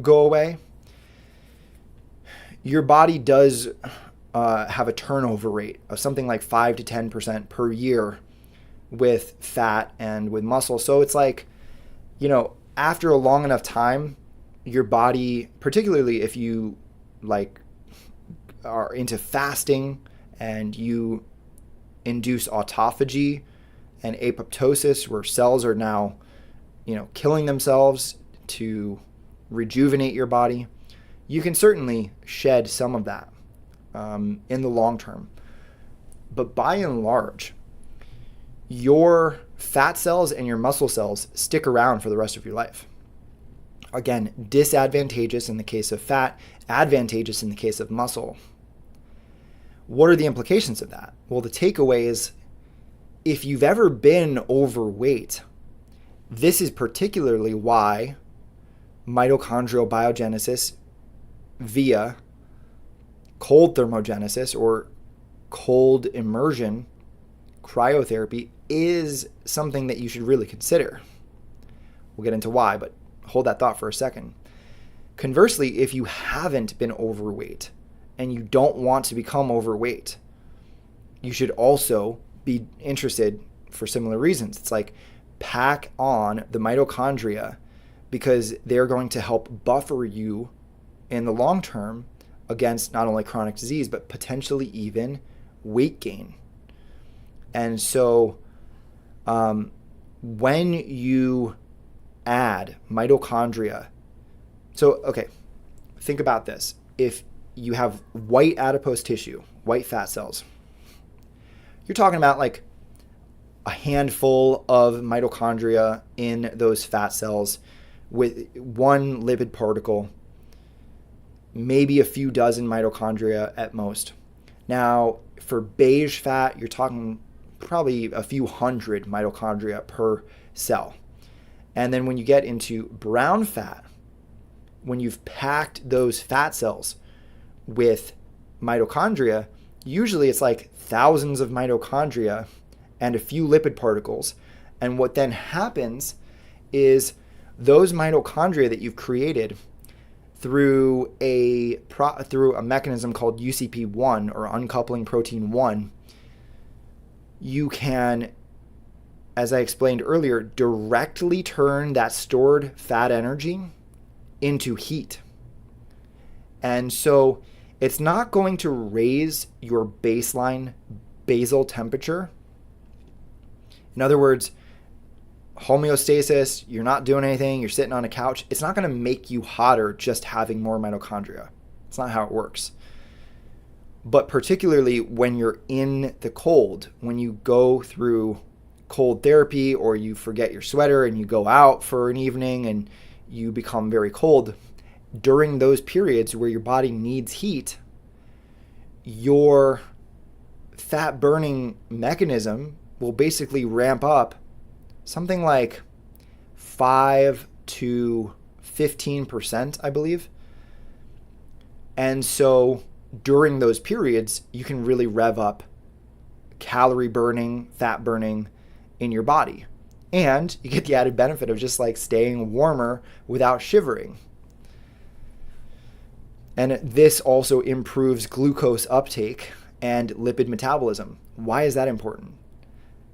go away. Your body does have a turnover rate of something like 5 to 10% per year with fat and with muscle. So it's like, after a long enough time, your body, particularly if you like are into fasting and you induce autophagy and apoptosis, where cells are now, killing themselves to rejuvenate your body, you can certainly shed some of that in the long term. But by and large, your fat cells and your muscle cells stick around for the rest of your life. Again, disadvantageous in the case of fat, advantageous in the case of muscle. What are the implications of that? Well, the takeaway is, if you've ever been overweight, this is particularly why mitochondrial biogenesis via cold thermogenesis or cold immersion cryotherapy is something that you should really consider. We'll get into why, but hold that thought for a second. Conversely, if you haven't been overweight and you don't want to become overweight, you should also be interested for similar reasons. It's like pack on the mitochondria because they're going to help buffer you in the long term against not only chronic disease, but potentially even weight gain. And so when you add mitochondria, so, okay, think about this. If you have white adipose tissue, white fat cells, you're talking about like a handful of mitochondria in those fat cells with one lipid particle, maybe a few dozen mitochondria at most. Now, for beige fat, you're talking probably a few hundred mitochondria per cell. And then when you get into brown fat, when you've packed those fat cells with mitochondria, usually it's like thousands of mitochondria and a few lipid particles. And what then happens is those mitochondria that you've created through a mechanism called UCP1 or uncoupling protein 1, you can, as I explained earlier, directly turn that stored fat energy into heat. And so it's not going to raise your baseline basal temperature. In other words, homeostasis, you're not doing anything, you're sitting on a couch. It's not going to make you hotter just having more mitochondria. It's not how it works. But particularly when you're in the cold, when you go through cold therapy or you forget your sweater and you go out for an evening and you become very cold, during those periods where your body needs heat, your fat burning mechanism will basically ramp up something like 5 to 15%, I believe. And so during those periods, you can really rev up calorie burning, fat burning in your body. And you get the added benefit of just like staying warmer without shivering. And this also improves glucose uptake and lipid metabolism. Why is that important?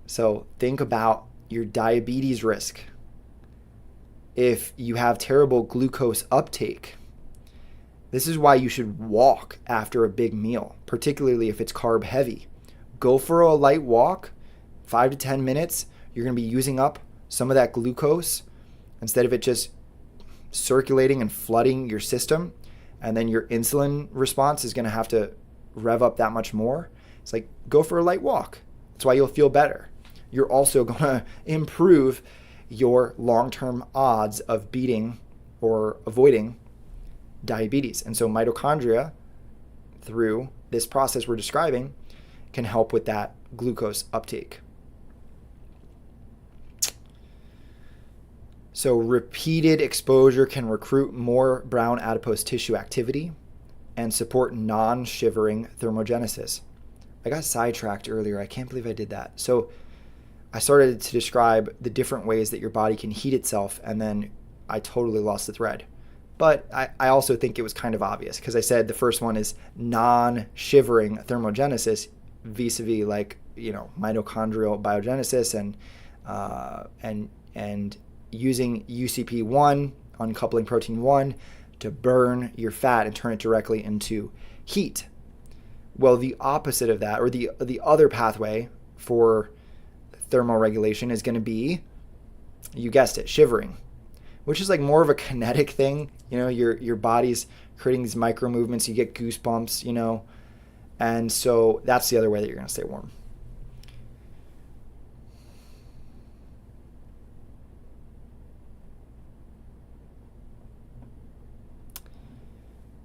So think about your diabetes risk. If you have terrible glucose uptake, this is why you should walk after a big meal, particularly if it's carb heavy. Go for a light walk, 5 to 10 minutes. You're going to be using up some of that glucose instead of it just circulating and flooding your system. And then your insulin response is going to have to rev up that much more. It's like, go for a light walk. That's why you'll feel better. You're also going to improve your long-term odds of beating or avoiding diabetes. And so mitochondria, through this process we're describing, can help with that glucose uptake. So repeated exposure can recruit more brown adipose tissue activity and support non-shivering thermogenesis. I got sidetracked earlier. I can't believe I did that. So I started to describe the different ways that your body can heat itself, and then I totally lost the thread. But I also think it was kind of obvious because I said the first one is non-shivering thermogenesis vis-a-vis like, mitochondrial biogenesis and using UCP1, uncoupling protein 1, to burn your fat and turn it directly into heat. Well, the opposite of that, or the other pathway for thermoregulation is going to be, you guessed it, shivering, which is like more of a kinetic thing. Your body's creating these micro movements, you get goosebumps, and so that's the other way that you're going to stay warm.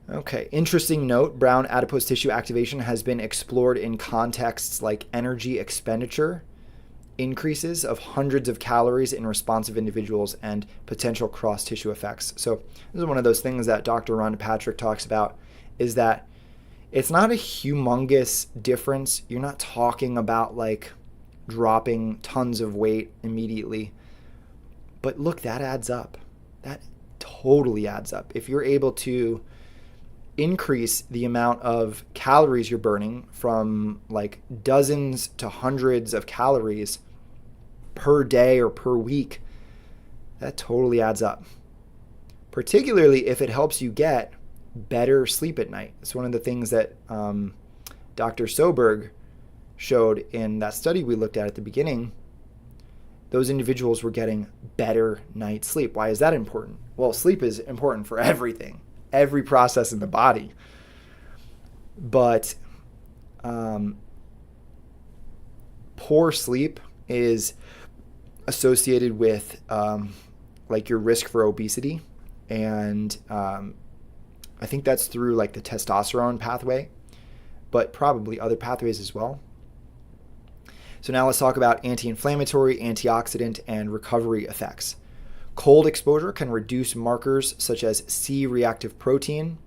Okay, interesting note, brown adipose tissue activation has been explored in contexts like energy expenditure, increases of hundreds of calories in responsive individuals, and potential cross-tissue effects. So this is one of those things that Dr. Rhonda Patrick talks about, is that it's not a humongous difference. You're not talking about like dropping tons of weight immediately. But look, that adds up. That totally adds up. If you're able to increase the amount of calories you're burning from like dozens to hundreds of calories per day or per week, that totally adds up. Particularly if it helps you get better sleep at night. It's one of the things that Dr. Søberg showed in that study we looked at the beginning. Those individuals were getting better night's sleep. Why is that important? Well, sleep is important for everything, every process in the body. But poor sleep is associated with like your risk for obesity. And I think that's through like the testosterone pathway, but probably other pathways as well. So now let's talk about anti-inflammatory, antioxidant, and recovery effects. Cold exposure can reduce markers such as C-reactive protein,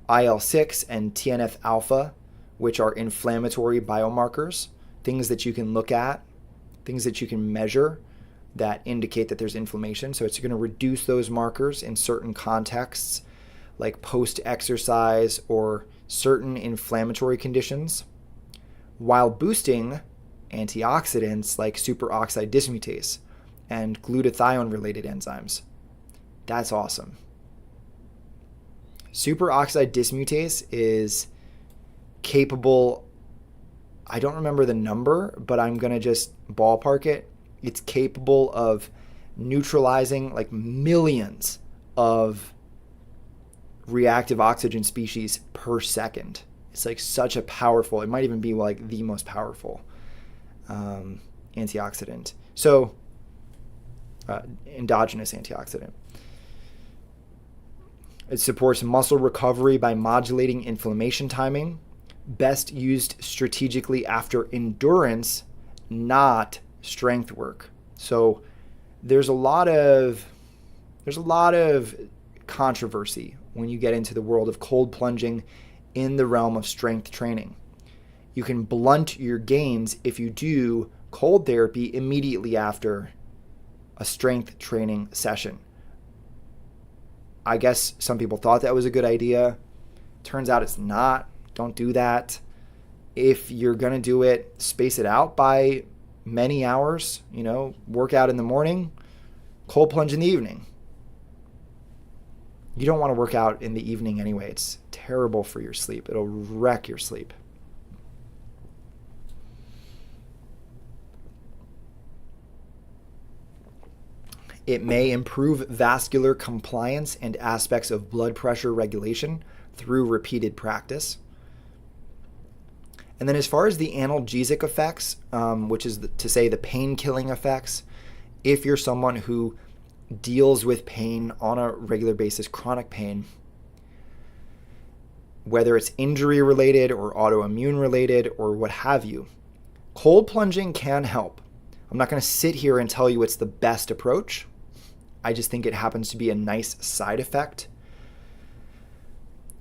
IL-6, and TNF-alpha, which are inflammatory biomarkers, things that you can look at, things that you can measure that indicate that there's inflammation. So it's going to reduce those markers in certain contexts, like post-exercise or certain inflammatory conditions, while boosting antioxidants like superoxide dismutase and glutathione-related enzymes. That's awesome. Superoxide dismutase is capable, I don't remember the number, but I'm going to just ballpark it. It's capable of neutralizing like millions of reactive oxygen species per second. It's like such a powerful, it might even be like the most powerful antioxidant. So endogenous antioxidant. It supports muscle recovery by modulating inflammation timing, best used strategically after endurance, not strength work. So there's a lot of controversy when you get into the world of cold plunging in the realm of strength training. You can blunt your gains if you do cold therapy immediately after a strength training session. I guess some people thought that was a good idea. Turns out it's not. Don't do that. If you're going to do it, space it out by many hours. You know, work out in the morning, cold plunge in the evening. You don't want to work out in the evening anyway. It's terrible for your sleep. It'll wreck your sleep. It may improve vascular compliance and aspects of blood pressure regulation through repeated practice. And then as far as the analgesic effects, which is to say the pain-killing effects, if you're someone who deals with pain on a regular basis, chronic pain, whether it's injury related or autoimmune related or what have you, cold plunging can help. I'm not going to sit here and tell you it's the best approach. I just think it happens to be a nice side effect.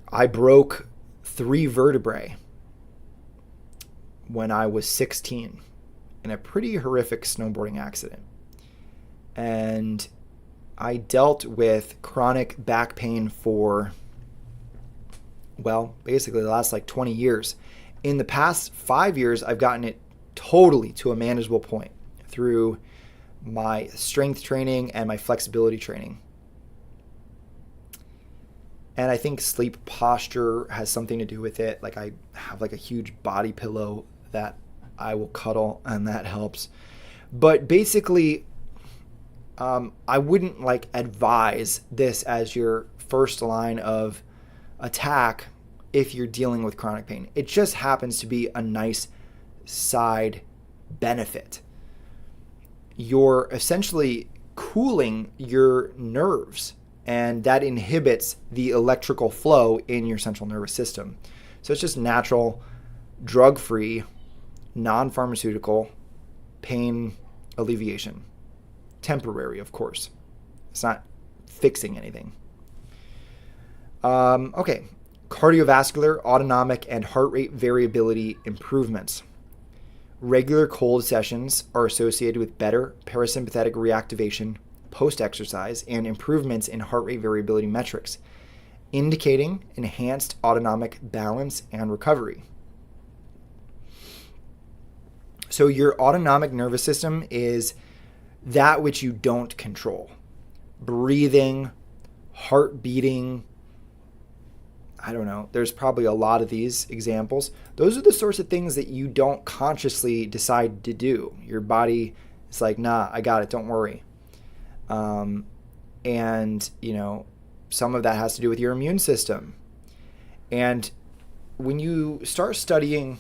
I broke 3 vertebrae when I was 16 in a pretty horrific snowboarding accident. And I dealt with chronic back pain for, well, basically the last like 20 years. In the past 5 years, I've gotten it totally to a manageable point through my strength training and my flexibility training. And I think sleep posture has something to do with it. Like I have like a huge body pillow that I will cuddle, and that helps. But basically, I wouldn't like advise this as your first line of attack if you're dealing with chronic pain. It just happens to be a nice side benefit. You're essentially cooling your nerves, and that inhibits the electrical flow in your central nervous system. So it's just natural, drug-free, non-pharmaceutical pain alleviation. Temporary, of course. It's not fixing anything. Okay. Cardiovascular, autonomic, and heart rate variability improvements. Regular cold sessions are associated with better parasympathetic reactivation post-exercise and improvements in heart rate variability metrics. indicating enhanced autonomic balance and recovery. So your autonomic nervous system is that which you don't control. Breathing, heart beating, I don't know, there's probably a lot of these examples. Those are the sorts of things that you don't consciously decide to do. Your body is like, nah, I got it, don't worry. And, you know, some of that has to do with your immune system. And when you start studying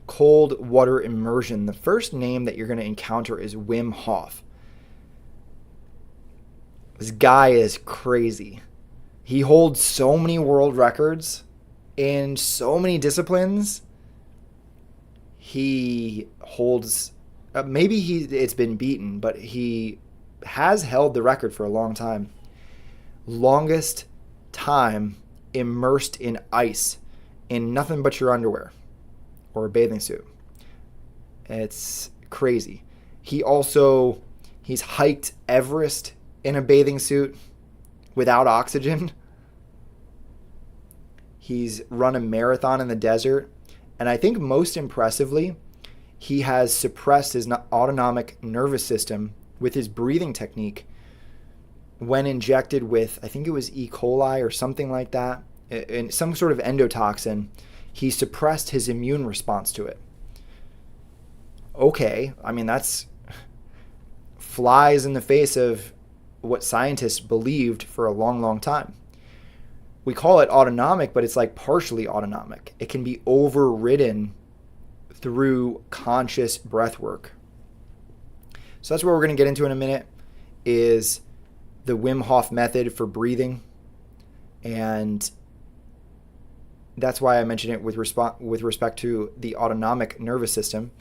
cold water immersion, the first name that you're going to encounter is Wim Hof. This guy is crazy. He holds so many world records in so many disciplines. He holds, it's been beaten, but he has held the record for a long time. Longest time immersed in ice in nothing but your underwear or a bathing suit. It's crazy. He's hiked Everest in a bathing suit without oxygen. He's run a marathon in the desert. And I think most impressively, he has suppressed his autonomic nervous system with his breathing technique when injected with, I think it was E. coli or something like that, in some sort of endotoxin. He suppressed his immune response to it. Okay, I mean, that's flies in the face of what scientists believed for a long, long time. We call it autonomic, but it's like partially autonomic. It can be overridden through conscious breath work. So that's what we're going to get into in a minute, is the Wim Hof method for breathing. And that's why I mentioned it with respect to the autonomic nervous system.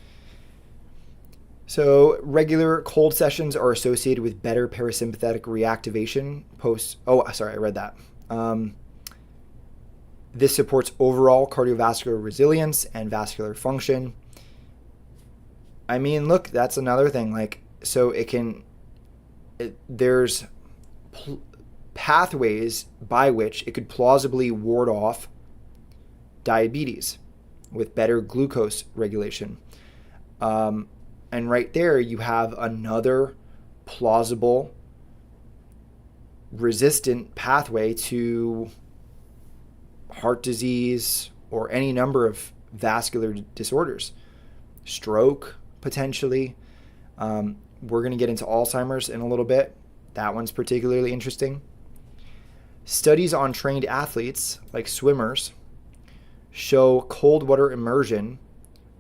So regular cold sessions are associated with better parasympathetic reactivation I read that. This supports overall cardiovascular resilience and vascular function. I mean, look, that's another thing. So there's pathways by which it could plausibly ward off diabetes with better glucose regulation. And right there, you have another plausible resistant pathway to heart disease or any number of vascular disorders. Stroke, potentially. We're going to get into Alzheimer's in a little bit. That one's particularly interesting. Studies on trained athletes, like swimmers, show cold water immersion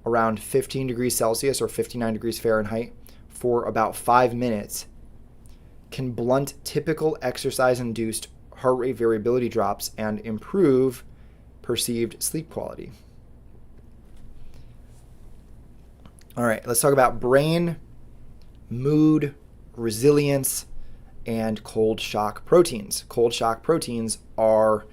around 15 degrees Celsius or 59 degrees Fahrenheit for about 5 minutes can blunt typical exercise-induced heart rate variability drops and improve perceived sleep quality. All right, let's talk about brain, mood, resilience, and cold shock proteins. Cold shock proteins are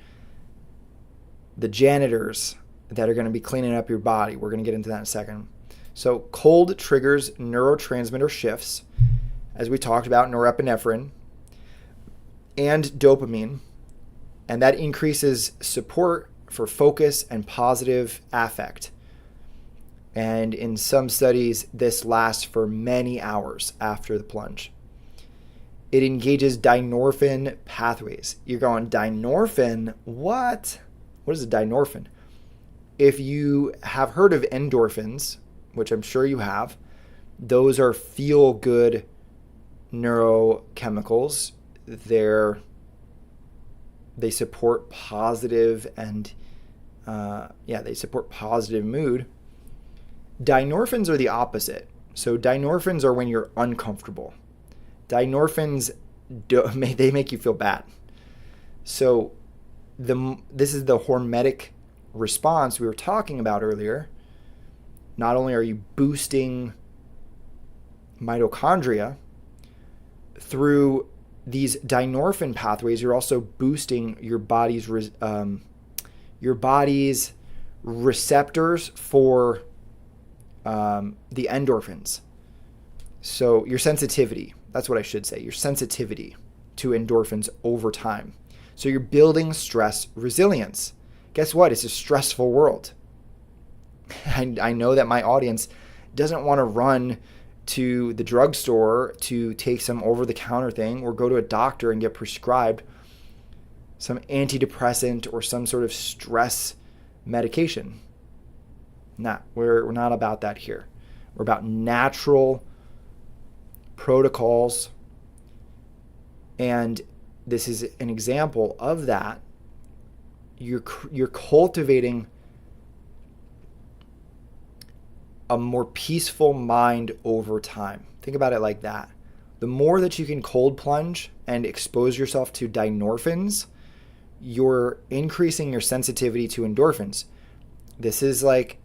the janitors that are going to be cleaning up your body. We're going to get into that in a second. So cold triggers neurotransmitter shifts, as we talked about, norepinephrine and dopamine, and that increases support for focus and positive affect. And in some studies, this lasts for many hours after the plunge. It engages dynorphin pathways. You're going, dynorphin? What? What is a dynorphin? If you have heard of endorphins, which I'm sure you have, those are feel-good neurochemicals. They support positive and they support positive mood. Dynorphins are the opposite. So dynorphins are when you're uncomfortable. Dynorphins, they make you feel bad. So this is the hormetic response we were talking about earlier. Not only are you boosting mitochondria through these dynorphin pathways, you're also boosting your body's receptors for the endorphins. So your sensitivity, that's what I should say, your sensitivity to endorphins over time. So you're building stress resilience. Guess what? It's a stressful world. I know that my audience doesn't want to run to the drugstore to take some over-the-counter thing or go to a doctor and get prescribed some antidepressant or some sort of stress medication. We're not about that here. We're about natural protocols, and this is an example of that. You're cultivating a more peaceful mind over time. Think about it like that. The more that you can cold plunge and expose yourself to dynorphins, you're increasing your sensitivity to endorphins. This is like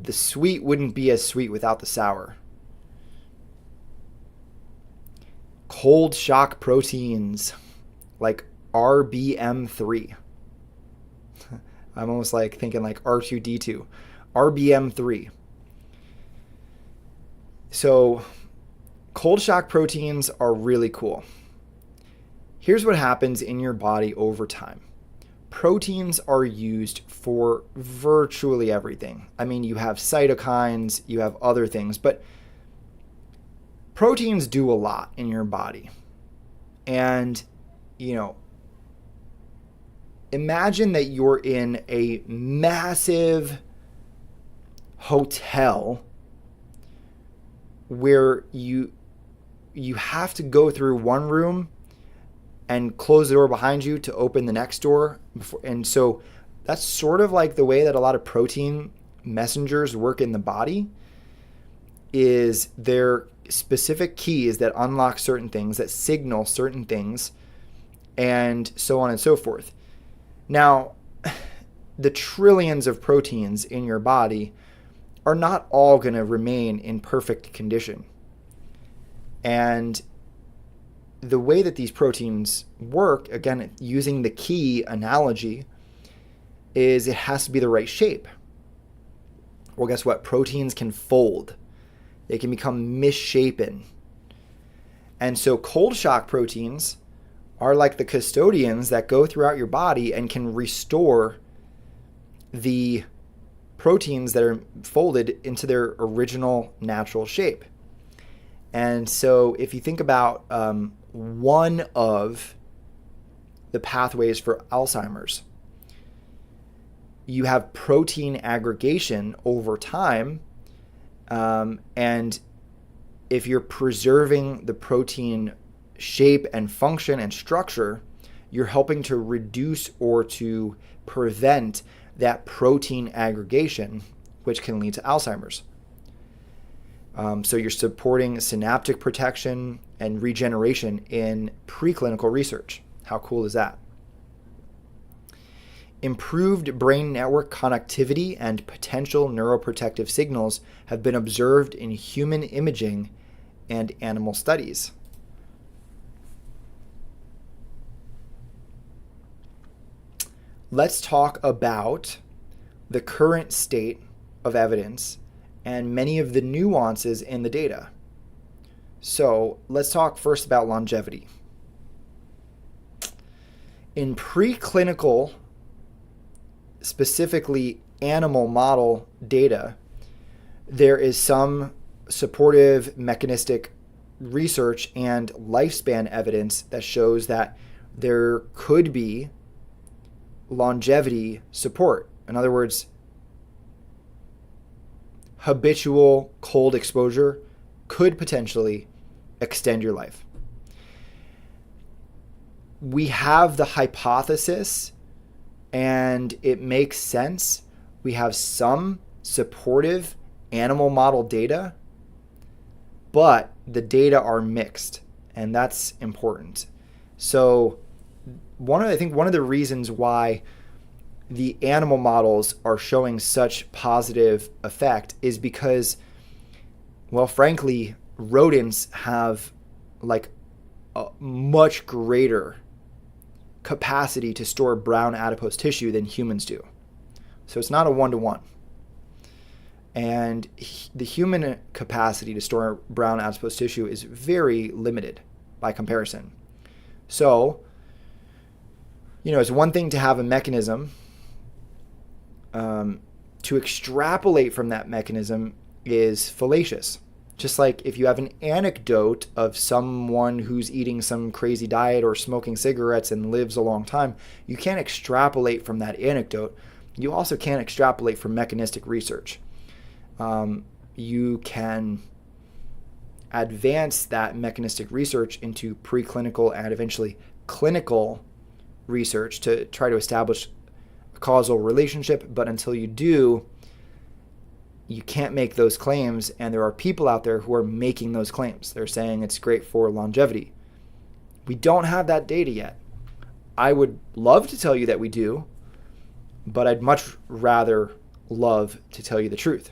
the sweet wouldn't be as sweet without the sour. Cold shock proteins like RBM3. I'm almost like thinking like R2D2. RBM3. So cold shock proteins are really cool. Here's what happens in your body over time. Proteins are used for virtually everything. I mean, you have cytokines, you have other things, but proteins do a lot in your body. And, imagine that you're in a massive hotel where you have to go through one room and close the door behind you to open the next door. And so that's sort of like the way that a lot of protein messengers work in the body, is there specific keys that unlock certain things, that signal certain things, and so on and so forth. Now, the trillions of proteins in your body are not all going to remain in perfect condition. And the way that these proteins work, again, using the key analogy, is it has to be the right shape. Well, guess what? Proteins can fold. They can become misshapen. And so cold shock proteins are like the custodians that go throughout your body and can restore the proteins that are folded into their original natural shape. And so if you think about one of the pathways for Alzheimer's, you have protein aggregation over time. And if you're preserving the protein shape and function and structure, you're helping to reduce or to prevent that protein aggregation, which can lead to Alzheimer's. So you're supporting synaptic protection and regeneration in preclinical research. How cool is that? Improved brain network connectivity and potential neuroprotective signals have been observed in human imaging and animal studies. Let's talk about the current state of evidence and many of the nuances in the data. So let's talk first about longevity. In preclinical, specifically animal model data, there is some supportive mechanistic research and lifespan evidence that shows that there could be longevity support. In other words, habitual cold exposure could potentially extend your life. We have the hypothesis, and it makes sense. We have some supportive animal model data, but the data are mixed, and that's important. So I think one of the reasons why the animal models are showing such positive effect is because, well, frankly, rodents have like a much greater capacity to store brown adipose tissue than humans do. So it's not a one-to-one. And the human capacity to store brown adipose tissue is very limited by comparison. So, it's one thing to have a mechanism. To extrapolate from that mechanism is fallacious. Just like if you have an anecdote of someone who's eating some crazy diet or smoking cigarettes and lives a long time, you can't extrapolate from that anecdote. You also can't extrapolate from mechanistic research. You can advance that mechanistic research into preclinical and eventually clinical research to try to establish a causal relationship, but until you do, you can't make those claims, and there are people out there who are making those claims. They're saying it's great for longevity. We don't have that data yet. I would love to tell you that we do, but I'd much rather love to tell you the truth.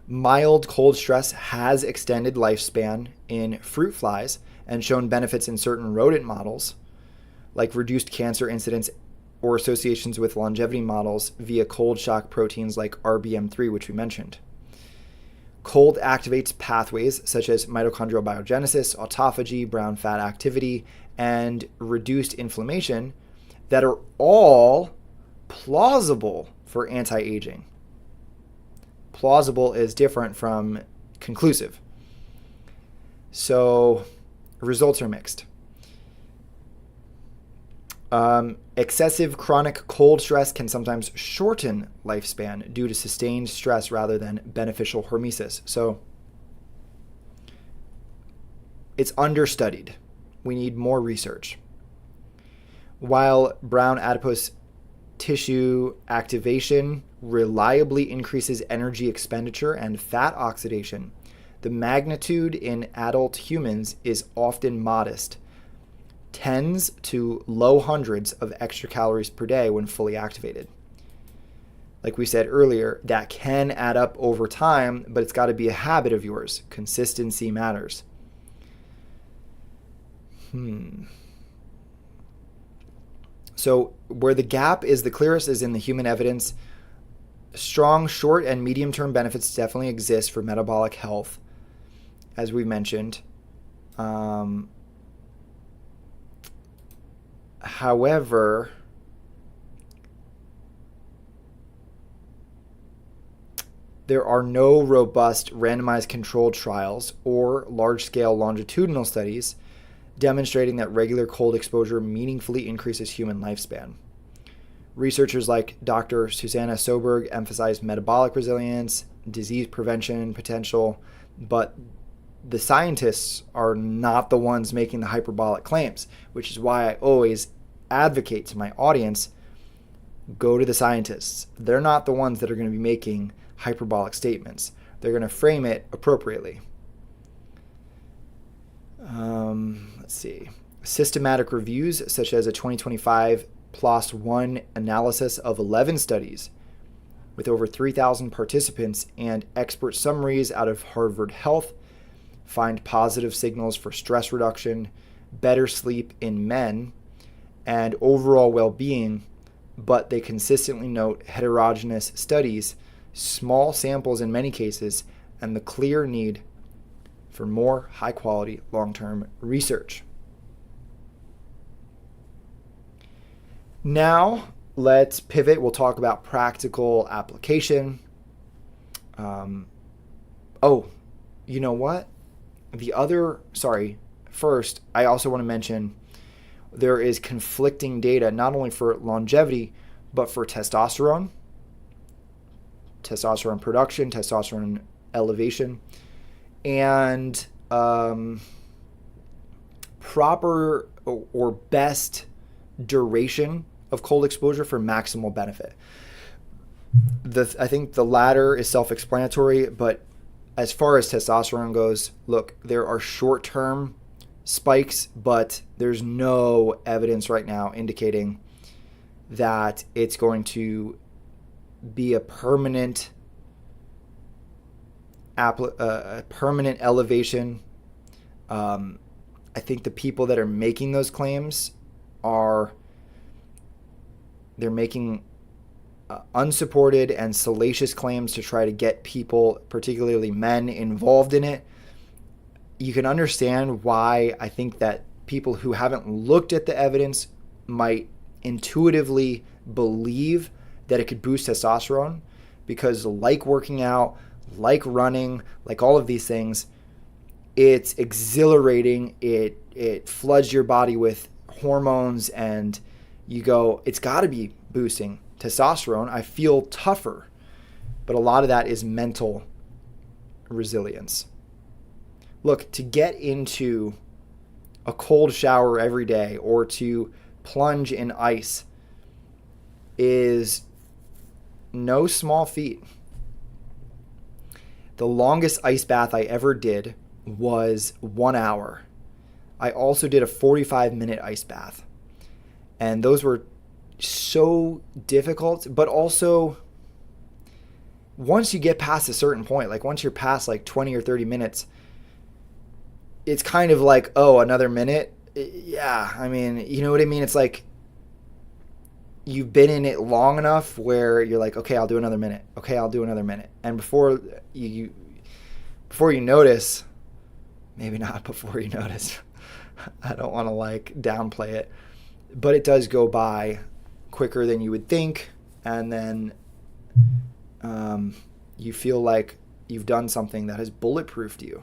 Mild cold stress has extended lifespan in fruit flies and shown benefits in certain rodent models, like reduced cancer incidence or associations with longevity models via cold shock proteins like RBM3, which we mentioned. Cold activates pathways such as mitochondrial biogenesis, autophagy, brown fat activity, and reduced inflammation that are all plausible for anti-aging. Plausible is different from conclusive. So results are mixed. Excessive chronic cold stress can sometimes shorten lifespan due to sustained stress rather than beneficial hormesis. So it's understudied. We need more research. While brown adipose tissue activation reliably increases energy expenditure and fat oxidation, the magnitude in adult humans is often modest, tens to low hundreds of extra calories per day when fully activated. Like we said earlier, that can add up over time, but it's got to be a habit of yours. Consistency matters. So where the gap is the clearest is in the human evidence. Strong short and medium-term benefits definitely exist for metabolic health, as we mentioned. However, there are no robust randomized controlled trials or large-scale longitudinal studies demonstrating that regular cold exposure meaningfully increases human lifespan. Researchers like Dr. Susanna Søberg emphasize metabolic resilience, disease prevention potential, but the scientists are not the ones making the hyperbolic claims, which is why I always advocate to my audience, go to the scientists. They're not the ones that are going to be making hyperbolic statements. They're going to frame it appropriately. Let's see. Systematic reviews, such as a 2025 PLOS One analysis of 11 studies with over 3,000 participants and expert summaries out of Harvard Health, find positive signals for stress reduction, better sleep in men, and overall well-being, but they consistently note heterogeneous studies, small samples in many cases, and the clear need for more high-quality long-term research. Now, let's pivot. We'll talk about practical application. You know what? First, I also want to mention there is conflicting data not only for longevity, but for testosterone production, testosterone elevation, and proper or best duration of cold exposure for maximal benefit. I think the latter is self-explanatory, but as far as testosterone goes, look, there are short-term spikes, but there's no evidence right now indicating that it's going to be a permanent elevation. I think the people that are making those claims they're making unsupported and salacious claims to try to get people, particularly men, involved in it. you can understand why I think that people who haven't looked at the evidence might intuitively believe that it could boost testosterone, because like working out, like running, like all of these things, it's exhilarating. It floods your body with hormones, and you go, it's got to be boosting testosterone. I feel tougher. But a lot of that is mental resilience. Look, to get into a cold shower every day or to plunge in ice is no small feat. The longest ice bath I ever did was 1 hour. I also did a 45-minute ice bath. And those were so difficult, but also once you get past a certain point, like once you're past like 20 or 30 minutes, it's kind of like, oh, another minute? Yeah, I mean, you know what I mean? It's like you've been in it long enough where you're like, okay, I'll do another minute. Okay, I'll do another minute. And before you notice, maybe not before you notice, I don't want to like downplay it, but it does go by quicker than you would think. And then you feel like you've done something that has bulletproofed you.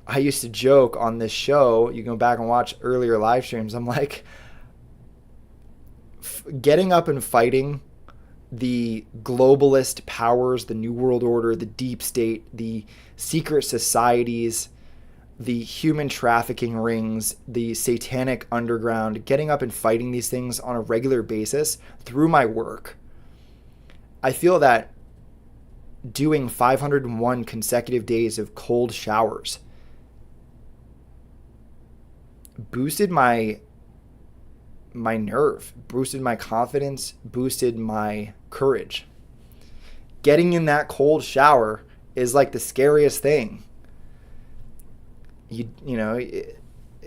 I used to joke on this show, you can go back and watch earlier live streams, I'm like, getting up and fighting the globalist powers, the New World Order, the deep state, the secret societies, the human trafficking rings, the satanic underground, getting up and fighting these things on a regular basis through my work. I feel that doing 501 consecutive days of cold showers boosted my nerve, boosted my confidence, boosted my courage. Getting in that cold shower is like the scariest thing. You know,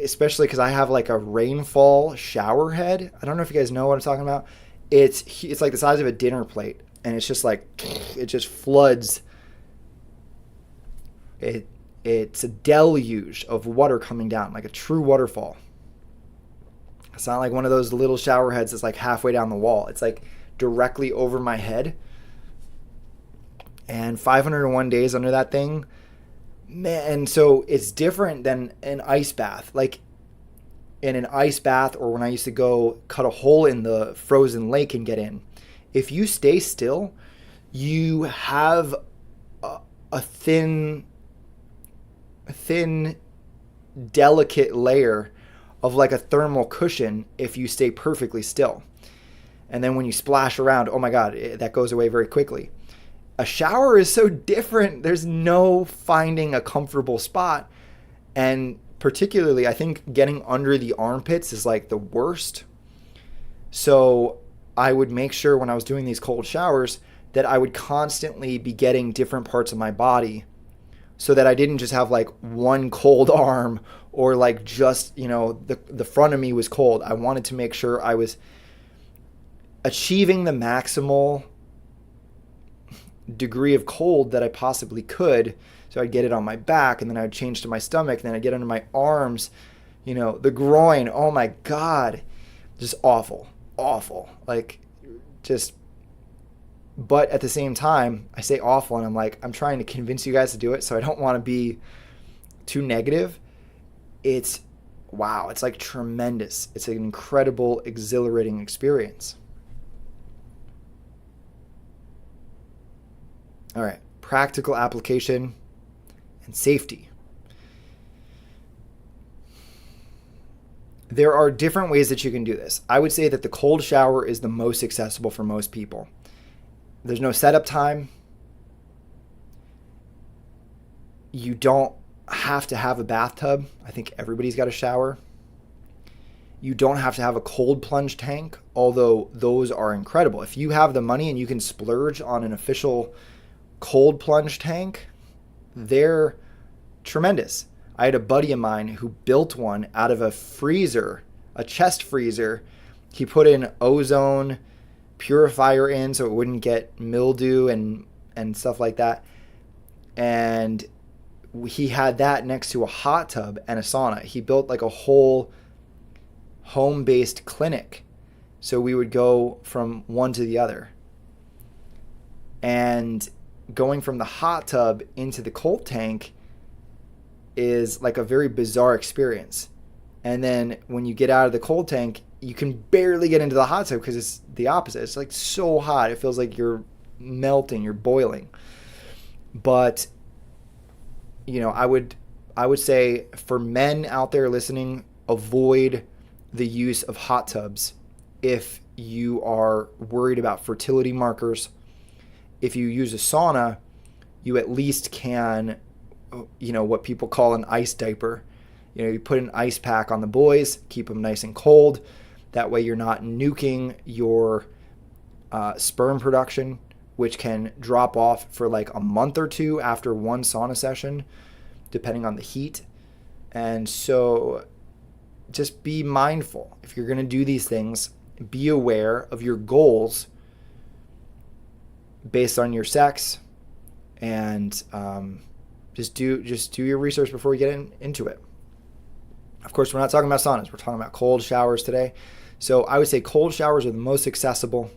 especially because I have like a rainfall shower head. I don't know if you guys know what I'm talking about. It's like the size of a dinner plate, and it's just like, it just floods. It's a deluge of water coming down, like a true waterfall. It's not like one of those little shower heads that's like halfway down the wall. It's like directly over my head. And 501 days under that thing, man. And so it's different than an ice bath. Like in an ice bath, or when I used to go cut a hole in the frozen lake and get in, if you stay still, you have a thin, delicate layer of like a thermal cushion if you stay perfectly still. And then when you splash around, oh my God, that goes away very quickly. A shower is so different. There's no finding a comfortable spot. And particularly, I think getting under the armpits is like the worst. So I would make sure when I was doing these cold showers that I would constantly be getting different parts of my body, so that I didn't just have like one cold arm, or like just, you know, the front of me was cold. I wanted to make sure I was achieving the maximal degree of cold that I possibly could. So I'd get it on my back, and then I'd change to my stomach, and then I'd get under my arms, you know, the groin. Oh my God, just awful. Like just, but at the same time, I say awful, and I'm like, I'm trying to convince you guys to do it, so I don't want to be too negative. It's wow, it's like tremendous. It's an incredible, exhilarating experience. All right, practical application and safety. There are different ways that you can do this. I would say that the cold shower is the most accessible for most people. There's no setup time. You don't have to have a bathtub. I think everybody's got a shower. You don't have to have a cold plunge tank, although those are incredible. If you have the money and you can splurge on an official cold plunge tank, they're tremendous. I had a buddy of mine who built one out of a freezer, a chest freezer. He put an ozone purifier in so it wouldn't get mildew and stuff like that, and he had that next to a hot tub and a sauna. He built like a whole home-based clinic. So we would go from one to the other. And going from the hot tub into the cold tank is like a very bizarre experience. And then when you get out of the cold tank, you can barely get into the hot tub because it's the opposite. It's like so hot. It feels like you're melting, you're boiling. But, you know, I would say for men out there listening, avoid the use of hot tubs if you are worried about fertility markers. If you use a sauna, you at least can, you know, what people call an ice diaper. You know, you put an ice pack on the boys, keep them nice and cold. That way you're not nuking your sperm production, which can drop off for like a month or two after one sauna session, depending on the heat. And so just be mindful. If you're going to do these things, be aware of your goals based on your sex, and just do your research before you get into it. Of course, we're not talking about saunas. We're talking about cold showers today. So I would say cold showers are the most accessible.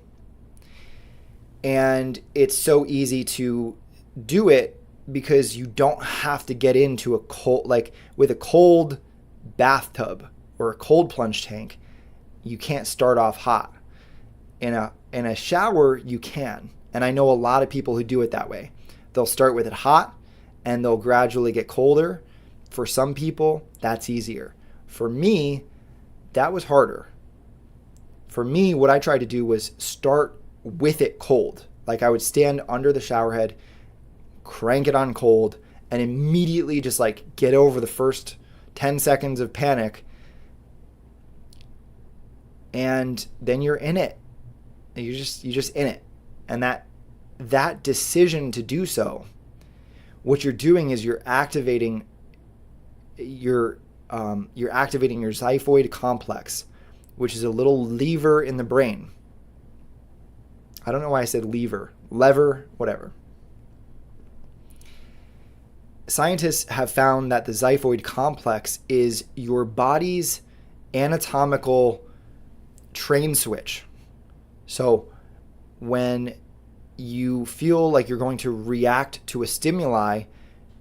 And it's so easy to do it because you don't have to get into a cold, like with a cold bathtub or a cold plunge tank, you can't start off hot. In a shower, you can. And I know a lot of people who do it that way. They'll start with it hot and they'll gradually get colder. For some people, that's easier. For me, that was harder. For me, what I tried to do was start with it cold. Like I would stand under the shower head, crank it on cold, and immediately just like get over the first 10 seconds of panic. And then you're in it. You're just in it. And that decision to do so, what you're doing is you're activating your xiphoid complex, which is a little lever in the brain. I don't know why I said lever, whatever. Scientists have found that the xiphoid complex is your body's anatomical train switch. So when you feel like you're going to react to a stimuli,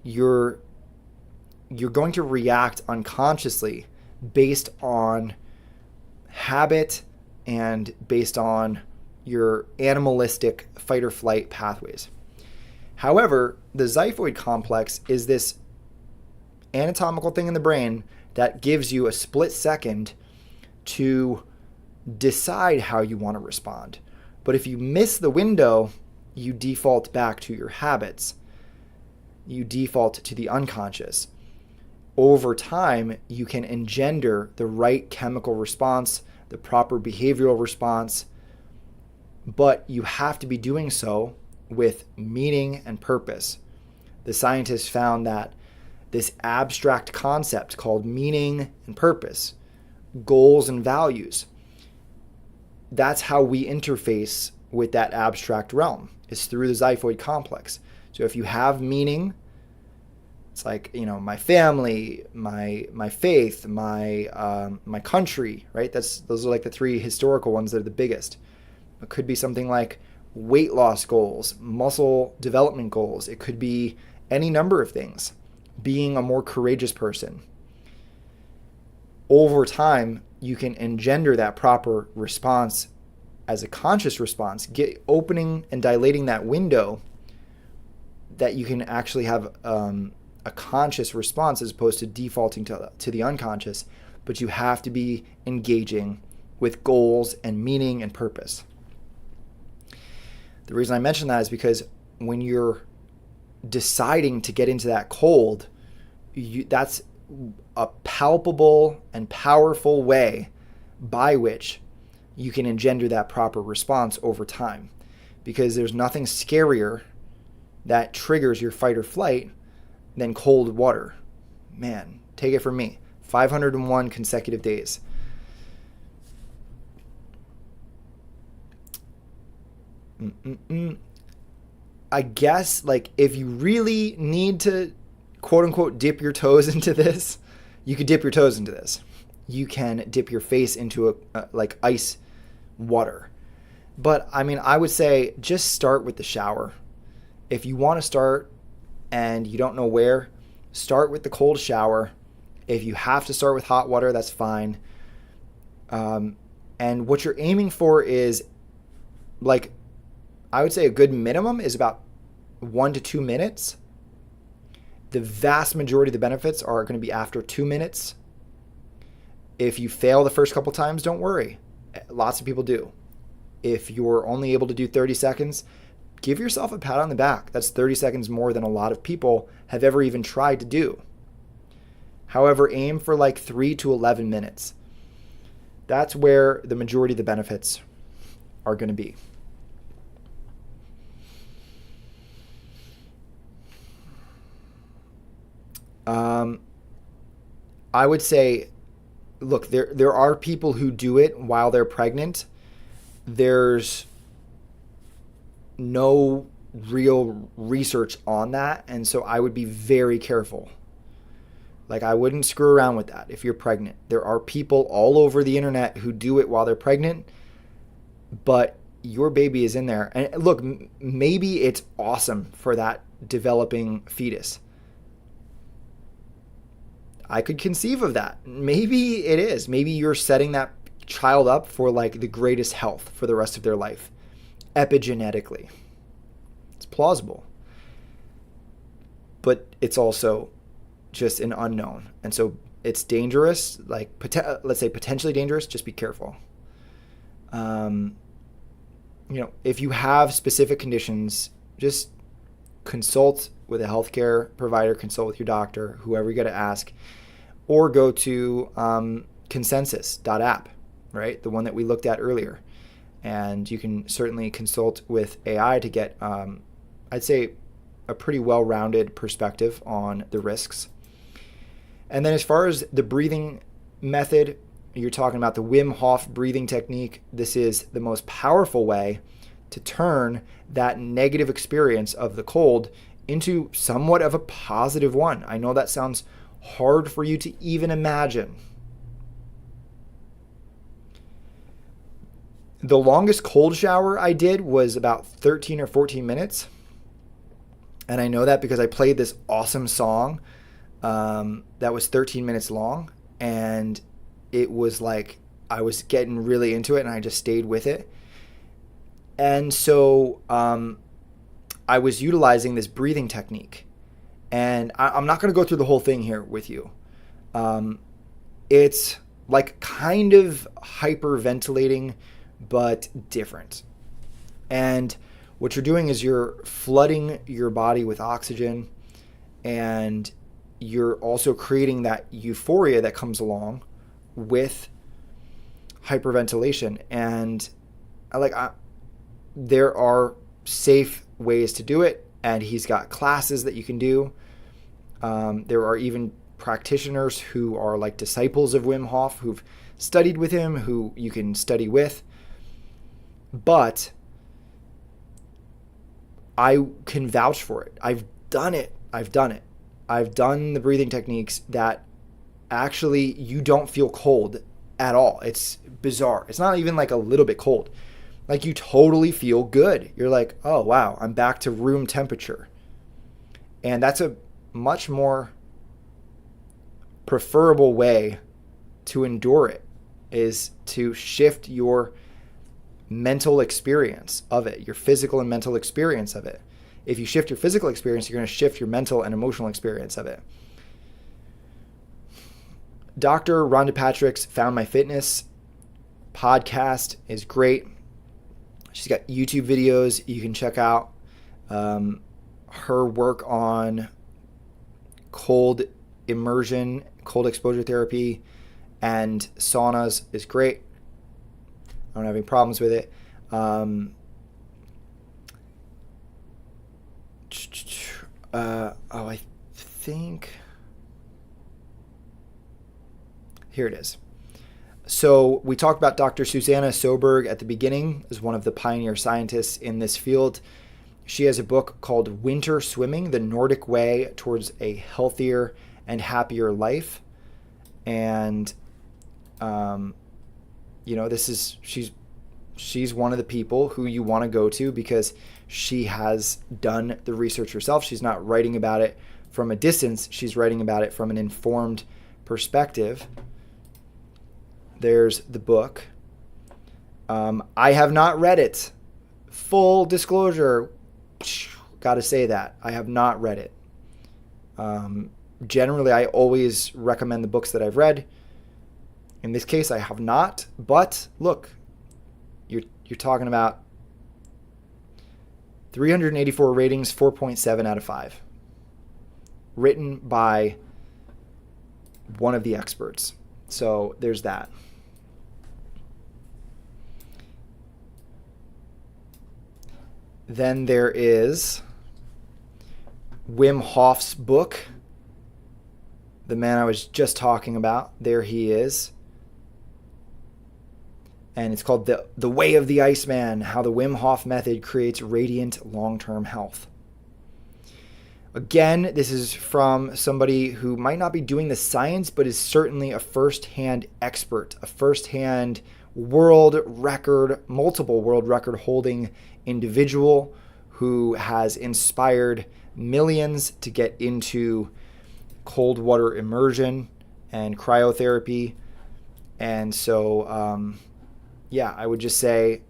you're going to react unconsciously based on habit and based on your animalistic fight or flight pathways. However, the xiphoid complex is this anatomical thing in the brain that gives you a split second to decide how you want to respond. But if you miss the window, you default back to your habits. You default to the unconscious. Over time, you can engender the right chemical response, the proper behavioral response, but you have to be doing so with meaning and purpose. The scientists found that this abstract concept called meaning and purpose, goals and values, that's how we interface with that abstract realm. It's through the xiphoid complex. So if you have meaning, it's like, you know, my family, my faith, my country, right? Those are like the three historical ones that are the biggest. It could be something like weight loss goals, muscle development goals. It could be any number of things. Being a more courageous person. Over time, you can engender that proper response as a conscious response, opening and dilating that window that you can actually have a conscious response as opposed to defaulting to the unconscious. But you have to be engaging with goals and meaning and purpose. The reason I mention that is because when you're deciding to get into that cold, that's a palpable and powerful way by which you can engender that proper response over time. Because there's nothing scarier that triggers your fight or flight than cold water. Man, take it from me. 501 consecutive days. I guess, like, if you really need to quote unquote dip your toes into this, you could dip your toes into this. You can dip your face into like ice water. But I mean, I would say just start with the shower. If you want to start and you don't know where, start with the cold shower. If you have to start with hot water, that's fine. And what you're aiming for is, like, I would say a good minimum is about 1 to 2 minutes. The vast majority of the benefits are going to be after 2 minutes. If you fail the first couple times, don't worry. Lots of people do. If you're only able to do 30 seconds, give yourself a pat on the back. That's 30 seconds more than a lot of people have ever even tried to do. However, aim for like 3 to 11 minutes. That's where the majority of the benefits are going to be. I would say, look, there are people who do it while they're pregnant. There's no real research on that, and so I would be very careful. Like, I wouldn't screw around with that if you're pregnant. There are people all over the internet who do it while they're pregnant, but your baby is in there. And look, maybe it's awesome for that developing fetus. I could conceive of that. Maybe it is. Maybe you're setting that child up for like the greatest health for the rest of their life, epigenetically. It's plausible. But it's also just an unknown. And so it's dangerous, like let's say potentially dangerous, just be careful. If you have specific conditions, just consult with a healthcare provider, consult with your doctor, whoever you got to ask, or go to consensus.app, right? The one that we looked at earlier. And you can certainly consult with AI to get, I'd say, a pretty well-rounded perspective on the risks. And then as far as the breathing method, you're talking about the Wim Hof breathing technique. This is the most powerful way to turn that negative experience of the cold into somewhat of a positive one. I know that sounds hard for you to even imagine. The longest cold shower I did was about 13 or 14 minutes. And I know that because I played this awesome song that was 13 minutes long. And it was like I was getting really into it and I just stayed with it. And so I was utilizing this breathing technique. And I'm not going to go through the whole thing here with you. It's like kind of hyperventilating, but different. And what you're doing is you're flooding your body with oxygen, and you're also creating that euphoria that comes along with hyperventilation. And there are safe ways to do it, and he's got classes that you can do. There are even practitioners who are like disciples of Wim Hof who've studied with him, who you can study with. But I can vouch for it. I've done it. I've done the breathing techniques that actually you don't feel cold at all. It's bizarre. It's not even like a little bit cold. Like, you totally feel good. You're like, oh, wow, I'm back to room temperature. And that's a much more preferable way to endure it, is to shift your mental experience of it, your physical and mental experience of it. If you shift your physical experience, you're going to shift your mental and emotional experience of it. Dr. Rhonda Patrick's Found My Fitness podcast is great. She's got YouTube videos you can check out. Her work on cold immersion, cold exposure therapy, and saunas is great. I don't have any problems with it. I think here it is. So we talked about Dr. Susanna Søberg at the beginning as one of the pioneer scientists in this field. She has a book called Winter Swimming, The Nordic Way Towards a Healthier and Happier Life. And, she's one of the people who you want to go to because she has done the research herself. She's not writing about it from a distance. She's writing about it from an informed perspective. There's the book. I have not read it. Full disclosure, got to say that. I have not read it. Generally, I always recommend the books that I've read. In this case, I have not. But look, you're talking about 384 ratings, 4.7 out of 5. Written by one of the experts. So there's that. Then there is Wim Hof's book, the man I was just talking about. There he is. And it's called The Way of the Iceman, How the Wim Hof Method Creates Radiant Long-Term Health. Again, this is from somebody who might not be doing the science, but is certainly a first-hand expert, a first-hand multiple world record holding individual who has inspired millions to get into cold water immersion and cryotherapy. And so, I would just say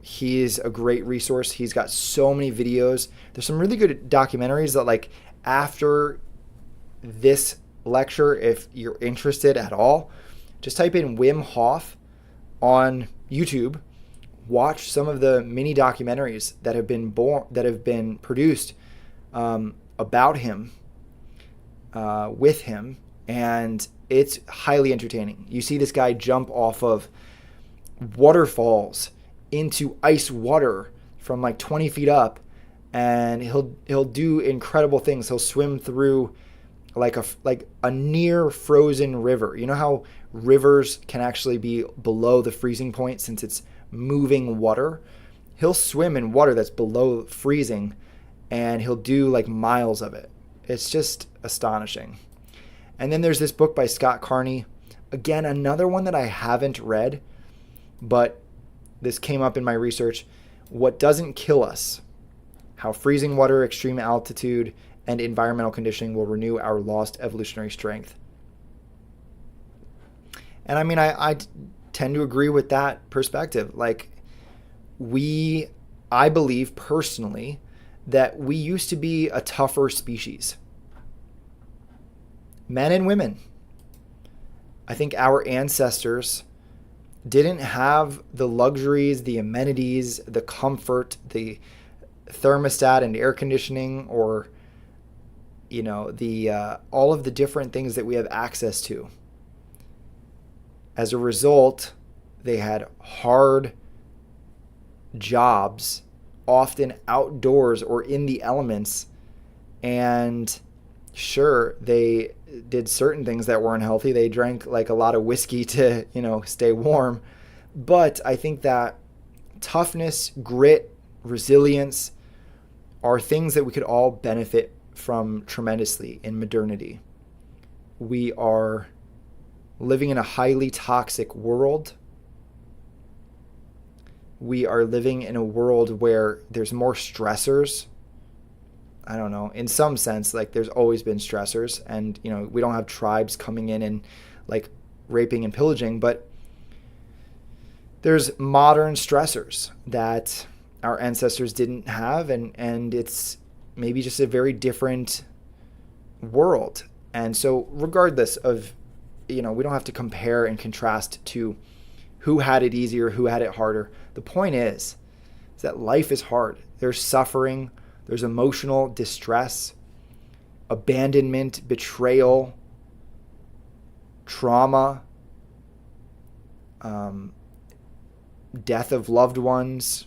he is a great resource. He's got so many videos. There's some really good documentaries that, like, after this lecture, if you're interested at all, just type in Wim Hof on YouTube. Watch some of the mini documentaries that have been produced about him, with him, and it's highly entertaining. You see this guy jump off of waterfalls into ice water from like 20 feet up, and he'll do incredible things. He'll swim through like a near frozen river. You know how rivers can actually be below the freezing point since it's moving water? He'll swim in water that's below freezing, and he'll do like miles of it. It's just astonishing. And then there's this book by Scott Carney. Again, another one that I haven't read, but this came up in my research. What Doesn't Kill Us: How Freezing Water, Extreme Altitude, and Environmental Conditioning Will Renew Our Lost Evolutionary Strength. And I mean, I tend to agree with that perspective. Like, I believe personally that we used to be a tougher species. Men and women. I think our ancestors didn't have the luxuries, the amenities, the comfort, the thermostat and air conditioning, or, all of the different things that we have access to. As a result, they had hard jobs, often outdoors or in the elements, and sure, they did certain things that weren't healthy. They drank like a lot of whiskey to, stay warm. But I think that toughness, grit, resilience are things that we could all benefit from tremendously in modernity. We are living in a highly toxic world. We are living in a world where there's more stressors. I don't know, in some sense, like, there's always been stressors, and, we don't have tribes coming in and like raping and pillaging, but there's modern stressors that our ancestors didn't have, and it's maybe just a very different world. And so regardless of, we don't have to compare and contrast to who had it easier, who had it harder. The point is that life is hard. There's suffering. There's emotional distress, abandonment, betrayal, trauma, death of loved ones.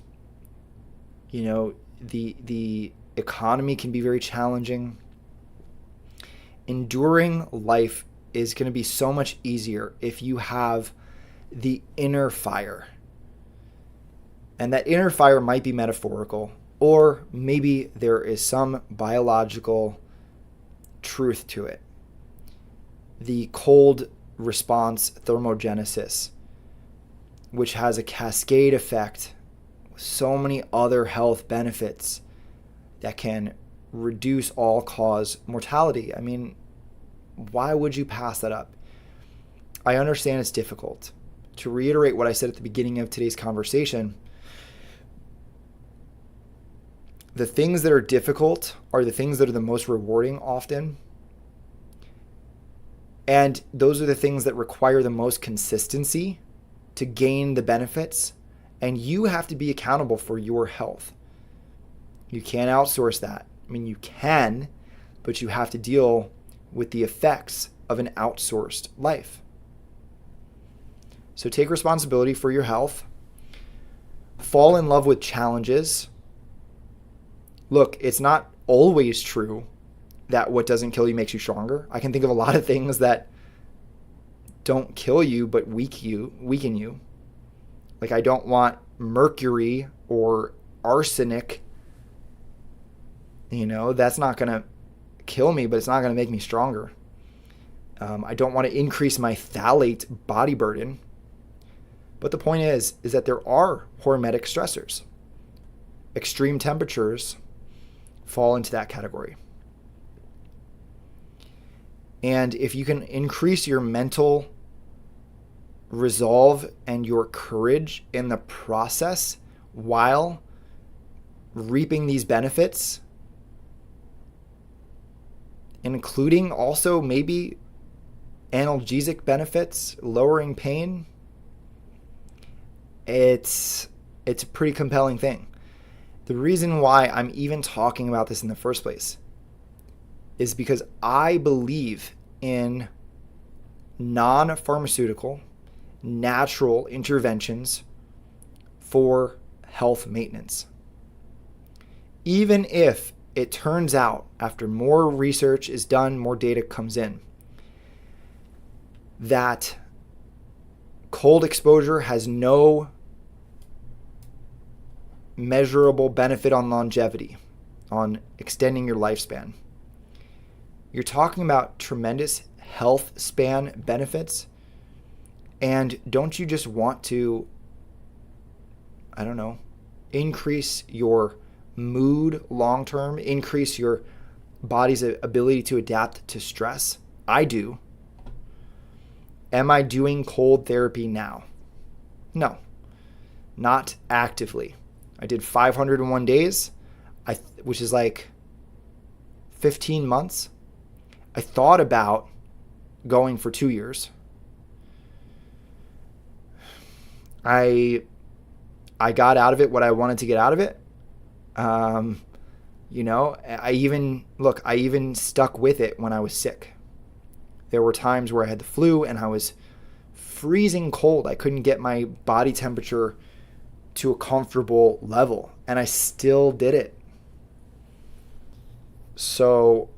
The economy can be very challenging. Enduring life is going to be so much easier if you have the inner fire. And that inner fire might be metaphorical. or maybe there is some biological truth to it. The cold response thermogenesis, which has a cascade effect with so many other health benefits that can reduce all-cause mortality. I mean, why would you pass that up? I understand it's difficult. To reiterate what I said at the beginning of today's conversation, the things that are difficult are the things that are the most rewarding often. And those are the things that require the most consistency to gain the benefits. And you have to be accountable for your health. You can't outsource that. I mean, you can, but you have to deal with the effects of an outsourced life. So take responsibility for your health. Fall in love with challenges. Look, it's not always true that what doesn't kill you makes you stronger. I can think of a lot of things that don't kill you but weaken you. Like, I don't want mercury or arsenic. You know, that's not going to kill me, but it's not going to make me stronger. I don't want to increase my phthalate body burden. But the point is that there are hormetic stressors. Extreme temperatures fall into that category. And if you can increase your mental resolve and your courage in the process while reaping these benefits, including also maybe analgesic benefits, lowering pain, it's a pretty compelling thing. The reason why I'm even talking about this in the first place is because I believe in non-pharmaceutical, natural interventions for health maintenance. Even if it turns out, after more research is done, more data comes in, that cold exposure has no measurable benefit on longevity, on extending your lifespan. You're talking about tremendous health span benefits. And don't you just want to, I don't know, increase your mood long term, increase your body's ability to adapt to stress? I do. Am I doing cold therapy now? No, not actively. I did 501 days, which is like 15 months. I thought about going for 2 years. I got out of it what I wanted to get out of it. You know, I even stuck with it when I was sick. There were times where I had the flu and I was freezing cold. I couldn't get my body temperature to a comfortable level, and I still did it. So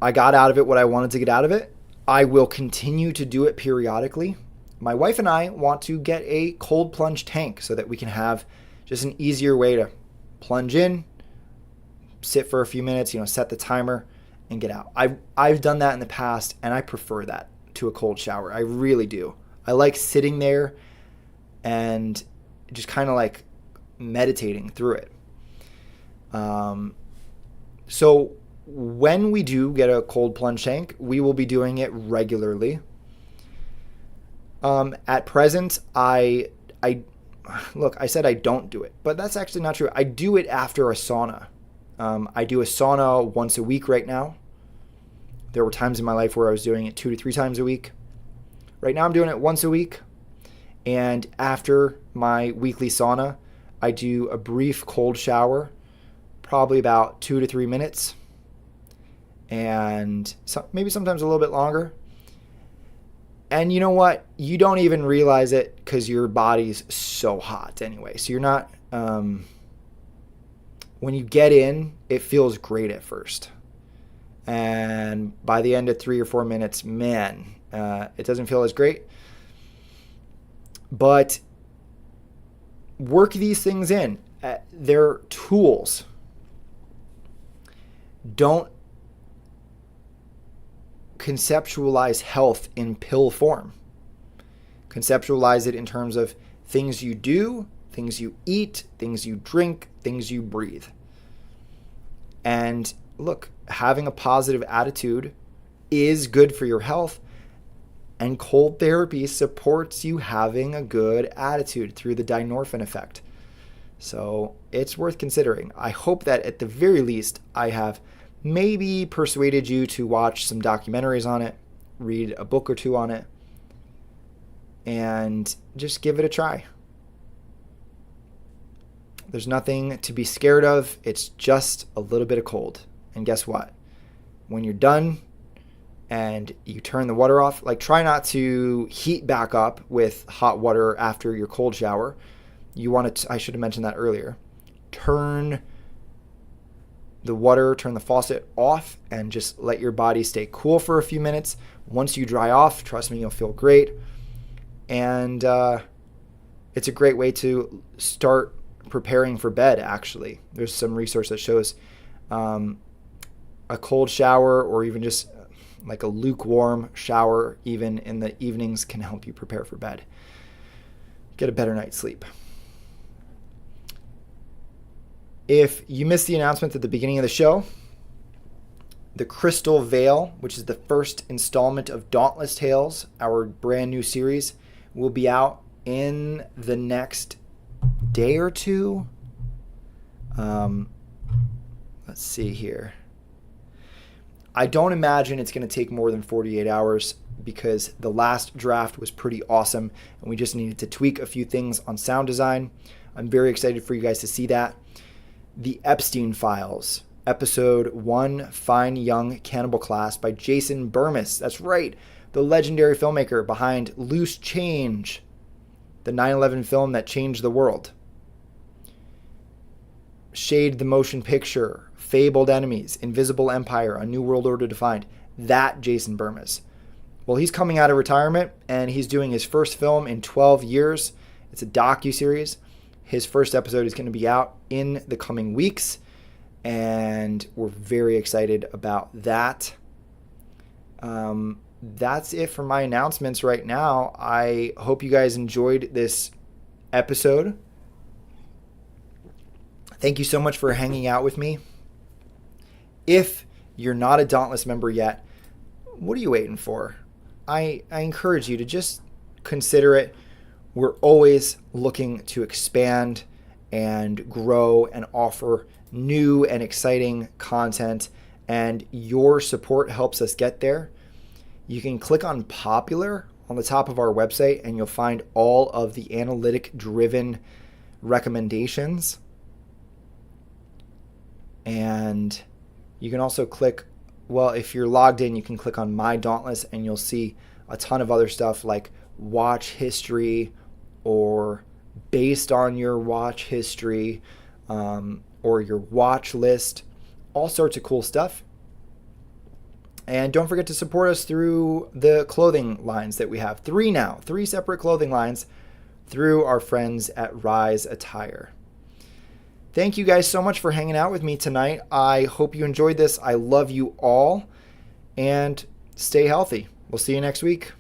I got out of it what I wanted to get out of it. I will continue to do it periodically. My wife and I want to get a cold plunge tank so that we can have just an easier way to plunge in, sit for a few minutes, set the timer, and get out. I've done that in the past, and I prefer that to a cold shower. I really do. I like sitting there and just kind of like meditating through it. So when we do get a cold plunge tank, we will be doing it regularly. At present, I said I don't do it, but that's actually not true. I do it after a sauna. I do a sauna once a week right now. There were times in my life where I was doing it 2 to 3 times a week. Right now I'm doing it once a week. And after my weekly sauna, I do a brief cold shower, probably about 2 to 3 minutes. And maybe sometimes a little bit longer. And you know what? You don't even realize it because your body's so hot anyway. So you're not, when you get in, it feels great at first. And by the end of 3 or 4 minutes, man, it doesn't feel as great. But work these things in. They're tools. Don't conceptualize health in pill form. Conceptualize it in terms of things you do, things you eat, things you drink, things you breathe. And look, having a positive attitude is good for your health, and cold therapy supports you having a good attitude through the dynorphin effect. So it's worth considering. I hope that at the very least I have maybe persuaded you to watch some documentaries on it, read a book or two on it, and just give it a try. There's nothing to be scared of. It's just a little bit of cold. And guess what? When you're done and you turn the water off, like, try not to heat back up with hot water after your cold shower. You want to, I should have mentioned that earlier. Turn the faucet off and just let your body stay cool for a few minutes. Once you dry off, trust me, you'll feel great. And it's a great way to start preparing for bed, actually. There's some research that shows a cold shower, or even just like a lukewarm shower even in the evenings, can help you prepare for bed. Get a better night's sleep. If you missed the announcement at the beginning of the show, the Crystal Veil, which is the first installment of Dauntless Tales, our brand new series, will be out in the next day or two. Let's see here. I don't imagine it's going to take more than 48 hours because the last draft was pretty awesome and we just needed to tweak a few things on sound design. I'm very excited for you guys to see that. The Epstein Files, Episode 1, Fine Young Cannibal Class by Jason Burmis. That's right, the legendary filmmaker behind Loose Change, the 9/11 film that changed the world. Shade the Motion Picture, Fabled Enemies, Invisible Empire, A New World Order Defined. That Jason Burmis. Well, he's coming out of retirement and he's doing his first film in 12 years. It's a docu-series. His first episode is going to be out in the coming weeks, and we're very excited about that. That's it for my announcements right now. I hope you guys enjoyed this episode. Thank you so much for hanging out with me. If you're not a Dauntless member yet, what are you waiting for? I encourage you to just consider it. We're always looking to expand and grow and offer new and exciting content, and your support helps us get there. You can click on Popular on the top of our website and you'll find all of the analytic-driven recommendations. And you can also click, well, if you're logged in, you can click on My Dauntless and you'll see a ton of other stuff like watch history, or based on your watch history, or your watch list, all sorts of cool stuff. And don't forget to support us through the clothing lines that we have. 3 separate clothing lines through our friends at Rise Attire. Thank you guys so much for hanging out with me tonight. I hope you enjoyed this. I love you all, and stay healthy. We'll see you next week.